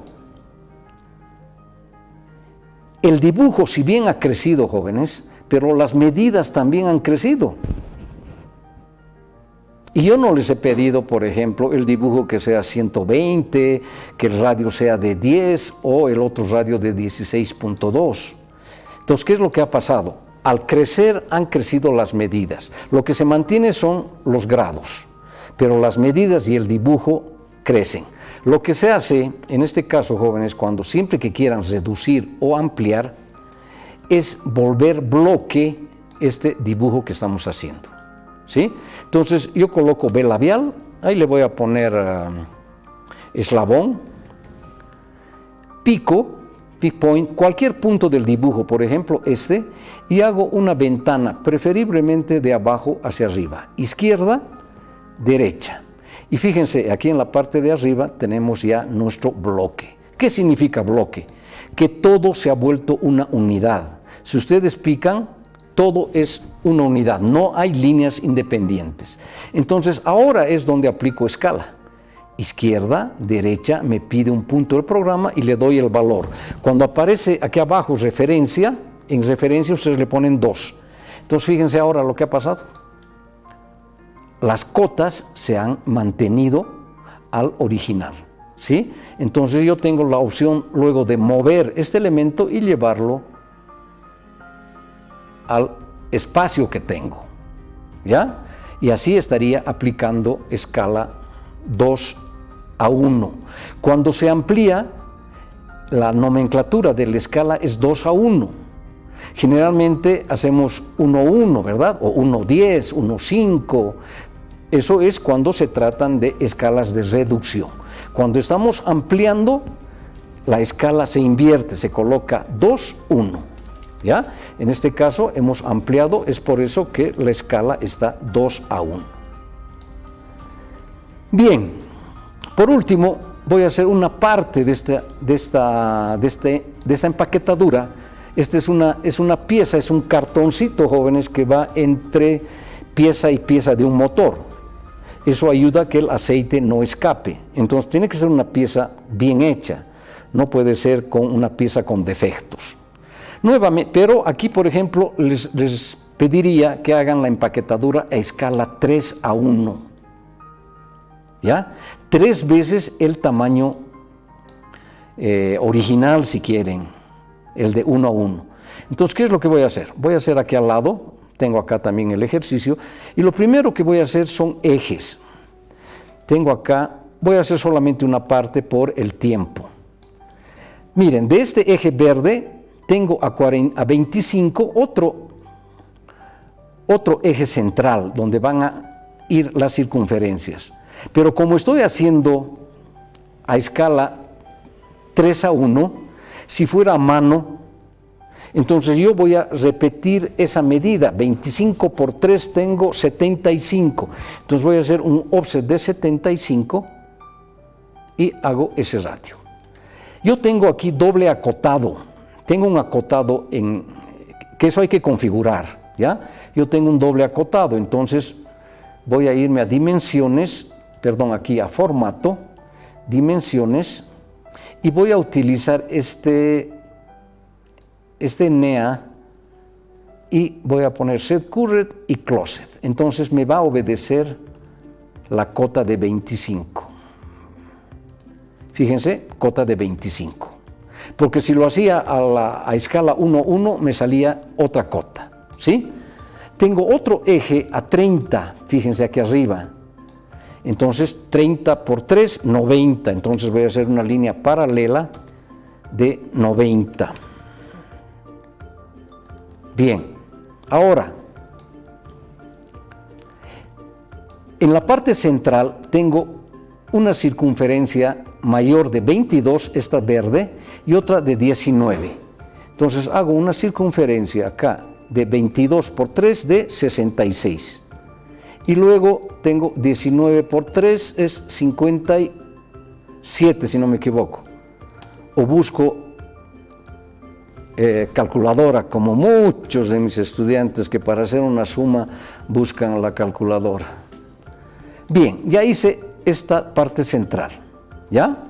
El dibujo, si bien ha crecido, jóvenes, pero las medidas también han crecido. Y yo no les he pedido, por ejemplo, el dibujo que sea 120, que el radio sea de 10 o el otro radio de 16.2. Entonces, ¿qué es lo que ha pasado? Al crecer han crecido las medidas. Lo que se mantiene son los grados, pero las medidas y el dibujo crecen. Lo que se hace, en este caso, jóvenes, cuando siempre que quieran reducir o ampliar, es volver bloque este dibujo que estamos haciendo. ¿Sí? Entonces yo coloco B labial, ahí le voy a poner eslabón, pico, pick point, cualquier punto del dibujo, por ejemplo este, y hago una ventana, preferiblemente de abajo hacia arriba, izquierda, derecha. Y fíjense, aquí en la parte de arriba tenemos ya nuestro bloque. ¿Qué significa bloque? Que todo se ha vuelto una unidad. Si ustedes pican, todo es una unidad, no hay líneas independientes. Entonces ahora es donde aplico escala izquierda, derecha, me pide un punto del programa y le doy el valor. Cuando aparece aquí abajo referencia, en referencia ustedes le ponen 2. Entonces fíjense ahora lo que ha pasado. Las cotas se han mantenido al original, ¿sí? Entonces yo tengo la opción luego de mover este elemento y llevarlo al espacio que tengo, ¿ya? Y así estaría aplicando escala 2:1. Cuando se amplía, la nomenclatura de la escala es 2:1. Generalmente hacemos 1:1, ¿verdad? O 1:10, 1:5. Eso es cuando se tratan de escalas de reducción. Cuando estamos ampliando, la escala se invierte, se coloca 2:1. ¿Ya? En este caso hemos ampliado, es por eso que la escala está 2:1. Bien, por último voy a hacer una parte de esta empaquetadura. Esta es una pieza, es un cartoncito, jóvenes, que va entre pieza y pieza de un motor. Eso ayuda a que el aceite no escape. Entonces tiene que ser una pieza bien hecha, no puede ser una pieza con defectos. Nuevamente, pero aquí, por ejemplo, les pediría que hagan la empaquetadura a escala 3:1. ¿Ya? 3 veces el tamaño original, si quieren, el de 1:1. Entonces, ¿qué es lo que voy a hacer? Voy a hacer aquí al lado, tengo acá también el ejercicio, y lo primero que voy a hacer son ejes. Tengo acá, voy a hacer solamente una parte por el tiempo. Miren, de este eje verde tengo a 25 otro eje central donde van a ir las circunferencias. Pero como estoy haciendo a escala 3:1, si fuera a mano, entonces yo voy a repetir esa medida. 25 por 3 tengo 75. Entonces voy a hacer un offset de 75 y hago ese radio. Yo tengo aquí doble acotado. Tengo un acotado que eso hay que configurar, ¿ya? Yo tengo un doble acotado, entonces voy a irme a dimensiones, aquí a formato, dimensiones, y voy a utilizar este NEA y voy a poner set current y closet. Entonces me va a obedecer la cota de 25. Fíjense, cota de 25. Porque si lo hacía a escala 1:1 me salía otra cota, ¿sí? Tengo otro eje a 30, fíjense aquí arriba. Entonces 30 por 3, 90. Entonces voy a hacer una línea paralela de 90. Bien, ahora, en la parte central tengo una circunferencia mayor de 22, esta verde, y otra de 19. Entonces hago una circunferencia acá de 22 por 3 de 66. Y luego tengo 19 por 3 es 57, si no me equivoco. O busco calculadora, como muchos de mis estudiantes que para hacer una suma buscan la calculadora. Bien, ya hice esta parte central, ¿ya?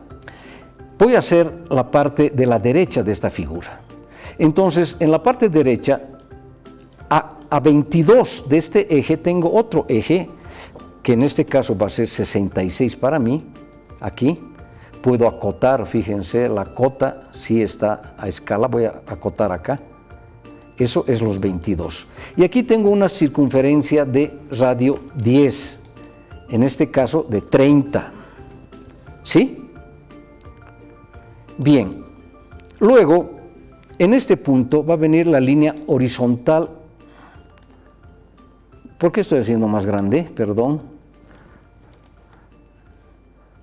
Voy a hacer la parte de la derecha de esta figura. Entonces, en la parte derecha, a 22 de este eje tengo otro eje, que en este caso va a ser 66 para mí, aquí. Puedo acotar, fíjense, la cota, si está a escala, voy a acotar acá. Eso es los 22. Y aquí tengo una circunferencia de radio 10, en este caso de 30. ¿Sí? Bien. Luego, en este punto va a venir la línea horizontal. ¿Por qué estoy haciendo más grande? Perdón.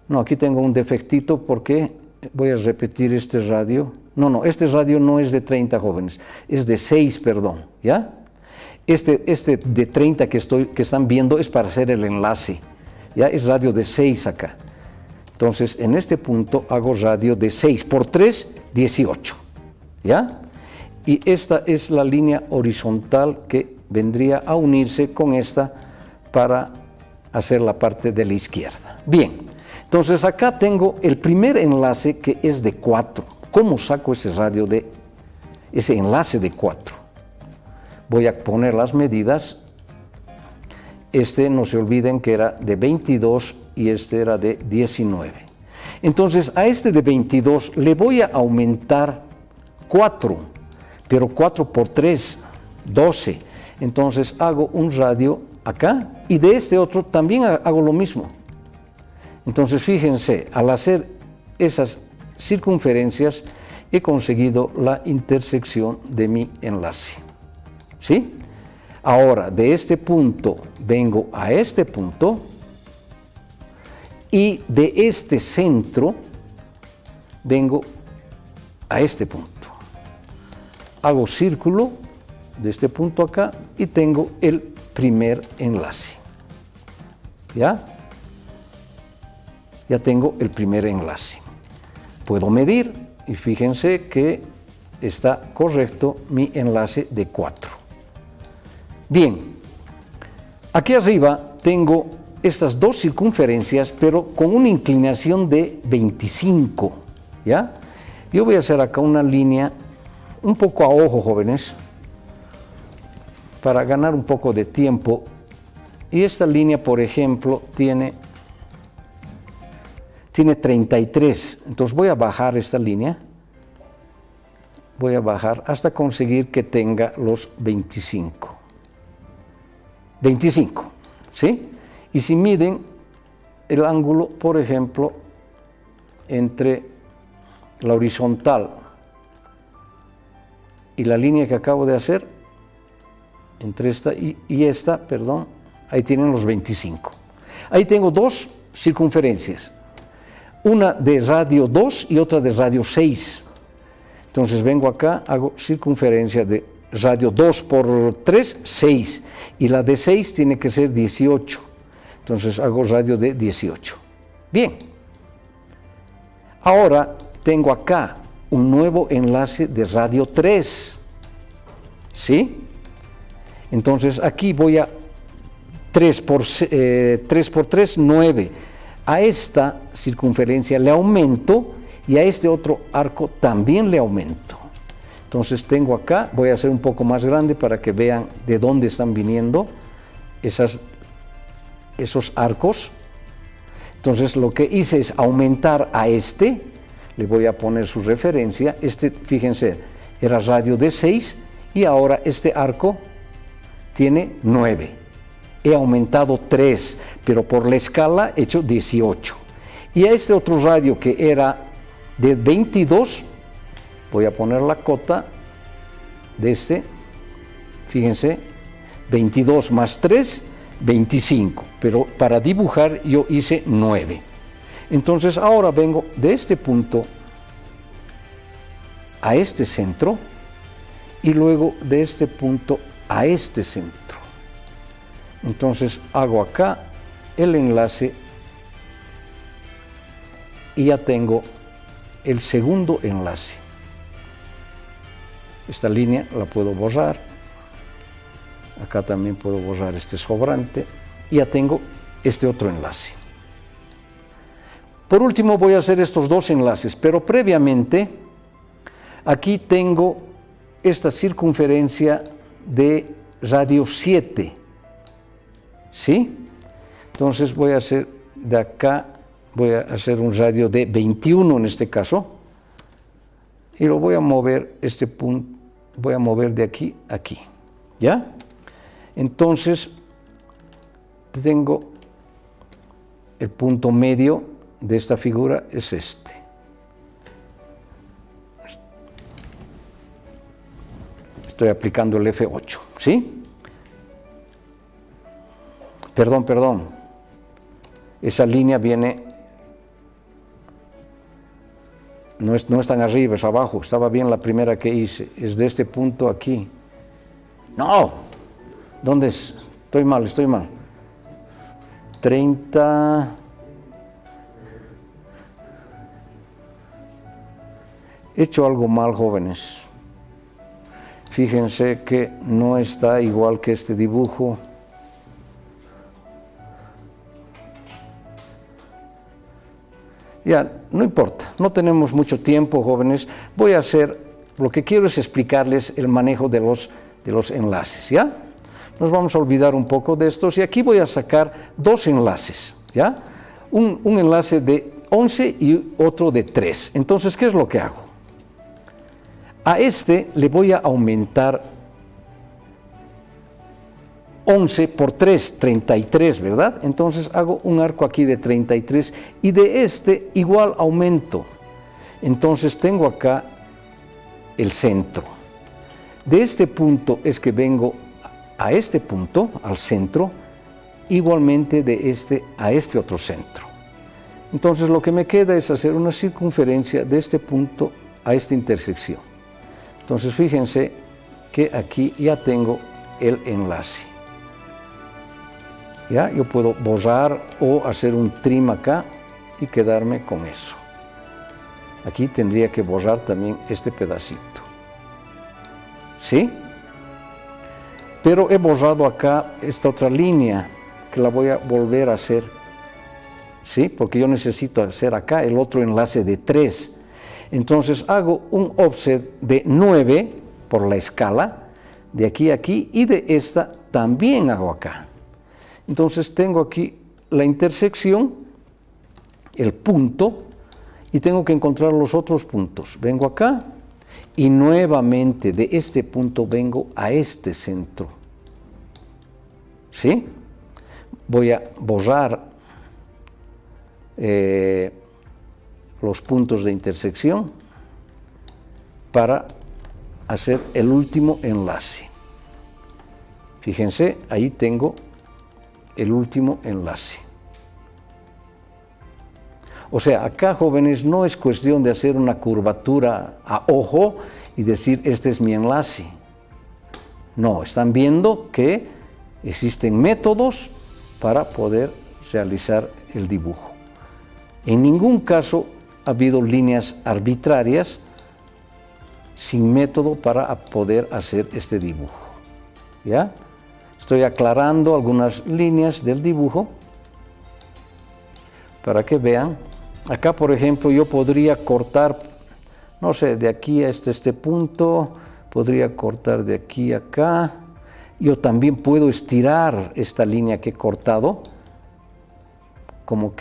No, aquí tengo un defectito porque voy a repetir este radio. No, este radio no es de 30, jóvenes, es de 6, perdón, ¿ya? Este de 30 que están viendo es para hacer el enlace, ¿ya? Es radio de 6 acá. Entonces, en este punto hago radio de 6 por 3, 18, ¿ya? Y esta es la línea horizontal que vendría a unirse con esta para hacer la parte de la izquierda. Bien. Entonces acá tengo el primer enlace que es de 4. ¿Cómo saco ese enlace de 4? Voy a poner las medidas. No se olviden que era de 22 y este era de 19. Entonces a este de 22 le voy a aumentar 4, pero 4 por 3, 12. Entonces hago un radio acá y de este otro también hago lo mismo. Entonces fíjense, al hacer esas circunferencias he conseguido la intersección de mi enlace. ¿Sí? Ahora de este punto vengo a este punto y de este centro vengo a este punto. Hago círculo de este punto acá y tengo el primer enlace. ¿Ya? Ya tengo el primer enlace. Puedo medir y fíjense que está correcto mi enlace de 4. Bien, aquí arriba tengo estas dos circunferencias, pero con una inclinación de 25. ¿Ya? Yo voy a hacer acá una línea un poco a ojo, jóvenes, para ganar un poco de tiempo. Y esta línea, por ejemplo, tiene 33. Entonces voy a bajar esta línea. Voy a bajar hasta conseguir que tenga los 25. 25, ¿sí? Y si miden el ángulo, por ejemplo, entre la horizontal y la línea que acabo de hacer, entre esta y esta, perdón, ahí tienen los 25. Ahí tengo dos circunferencias, una de radio 2 y otra de radio 6. Entonces vengo acá, hago circunferencia de radio 2 por 3, 6, y la de 6 tiene que ser 18. Entonces hago radio de 18. Bien. Ahora tengo acá un nuevo enlace de radio 3. ¿Sí? Entonces aquí voy a 3 por 3, 9. A esta circunferencia le aumento y a este otro arco también le aumento. Entonces tengo acá, voy a hacer un poco más grande para que vean de dónde están viniendo esos arcos. Entonces lo que hice es aumentar a este, le voy a poner su referencia. Fíjense, era radio de 6 y ahora este arco tiene 9. He aumentado 3, pero por la escala he hecho 18. Y a este otro radio que era de 22, voy a poner la cota de este, fíjense, 22 más 3, 25, pero para dibujar yo hice 9. Entonces ahora vengo de este punto a este centro y luego de este punto a este centro. Entonces hago acá el enlace y ya tengo el segundo enlace. Esta línea la puedo borrar. Acá también puedo borrar este sobrante. Y ya tengo este otro enlace. Por último voy a hacer estos dos enlaces, pero previamente aquí tengo esta circunferencia de radio 7. ¿Sí? Entonces voy a hacer de acá, voy a hacer un radio de 21 en este caso. Y lo voy a mover, este punto, voy a mover de aquí a aquí. ¿Ya? Entonces, tengo el punto medio de esta figura, es este. Estoy aplicando el F8, ¿sí? Perdón. Esa línea viene, no es tan arriba, es abajo. Estaba bien la primera que hice. Es de este punto aquí. No. ¿Dónde es? Estoy mal. 30. He hecho algo mal, jóvenes. Fíjense que no está igual que este dibujo. Ya, no importa, no tenemos mucho tiempo, jóvenes. Voy a hacer, lo que quiero es explicarles el manejo de los enlaces, ¿ya? Nos vamos a olvidar un poco de estos y aquí voy a sacar dos enlaces, ¿ya? Un enlace de 11 y otro de 3. Entonces, ¿qué es lo que hago? A este le voy a aumentar 11 por 3, 33, ¿verdad? Entonces hago un arco aquí de 33 y de este igual aumento. Entonces tengo acá el centro. De este punto es que vengo a este punto, al centro, igualmente de este a este otro centro. Entonces lo que me queda es hacer una circunferencia de este punto a esta intersección. Entonces fíjense que aquí ya tengo el enlace. ¿Ya? Yo puedo borrar o hacer un trim acá y quedarme con eso. Aquí tendría que borrar también este pedacito. ¿Sí? Pero he borrado acá esta otra línea que la voy a volver a hacer. ¿Sí? Porque yo necesito hacer acá el otro enlace de 3. Entonces hago un offset de 9 por la escala, de aquí a aquí, y de esta también hago acá. Entonces tengo aquí la intersección, el punto, y tengo que encontrar los otros puntos. Vengo acá y nuevamente de este punto vengo a este centro. ¿Sí? Voy a borrar los puntos de intersección para hacer el último enlace. Fíjense, ahí tengo el último enlace. O sea, acá, jóvenes, no es cuestión de hacer una curvatura a ojo y decir, este es mi enlace. No, están viendo que existen métodos para poder realizar el dibujo. En ningún caso ha habido líneas arbitrarias sin método para poder hacer este dibujo. ¿Ya? Estoy aclarando algunas líneas del dibujo para que vean. Acá, por ejemplo, yo podría cortar, no sé, de aquí a este punto, podría cortar de aquí a acá. Yo también puedo estirar esta línea que he cortado, como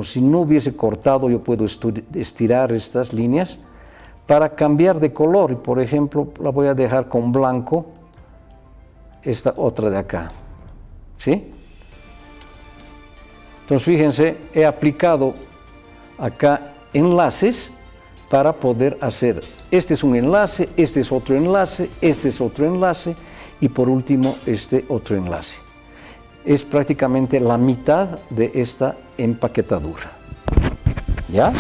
si no hubiese cortado, yo puedo estirar estas líneas para cambiar de color. Y, por ejemplo, la voy a dejar con blanco, esta otra de acá, ¿sí? Entonces, fíjense, he aplicado acá enlaces para poder hacer, este es un enlace, este es otro enlace, este es otro enlace y por último este otro enlace. Es prácticamente la mitad de esta empaquetadura. ¿Ya?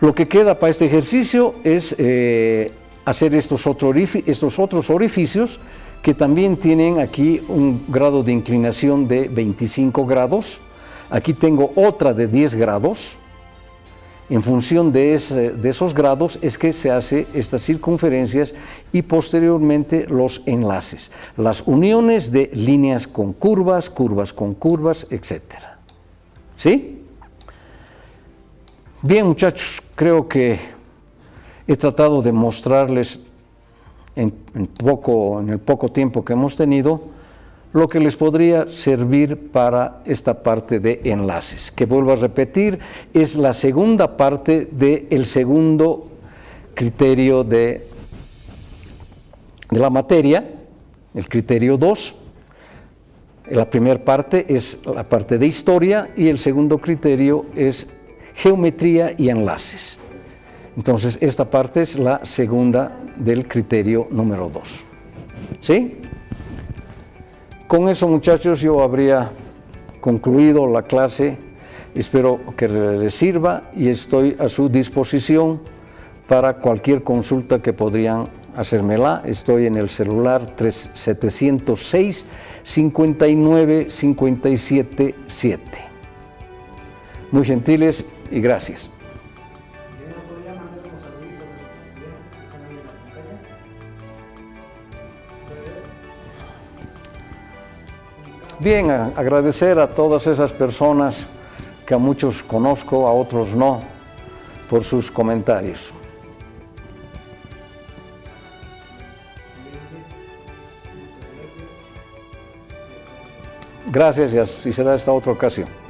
Lo que queda para este ejercicio es hacer estos otros orificios que también tienen aquí un grado de inclinación de 25 grados. Aquí tengo otra de 10 grados. En función de esos grados es que se hace estas circunferencias y posteriormente los enlaces. Las uniones de líneas con curvas, curvas con curvas, etc. ¿Sí? Bien, muchachos, creo que he tratado de mostrarles en el poco tiempo que hemos tenido, lo que les podría servir para esta parte de enlaces, que vuelvo a repetir, es la segunda parte del segundo criterio de la materia, el criterio 2. La primera parte es la parte de historia y el segundo criterio es geometría y enlaces. Entonces, esta parte es la segunda del criterio número 2. ¿Sí? Con eso, muchachos, yo habría concluido la clase. Espero que les sirva y estoy a su disposición para cualquier consulta que podrían hacérmela. Estoy en el celular 706 59 57 7. Muy gentiles y gracias. Bien, agradecer a todas esas personas que a muchos conozco, a otros no, por sus comentarios. Gracias y será esta otra ocasión.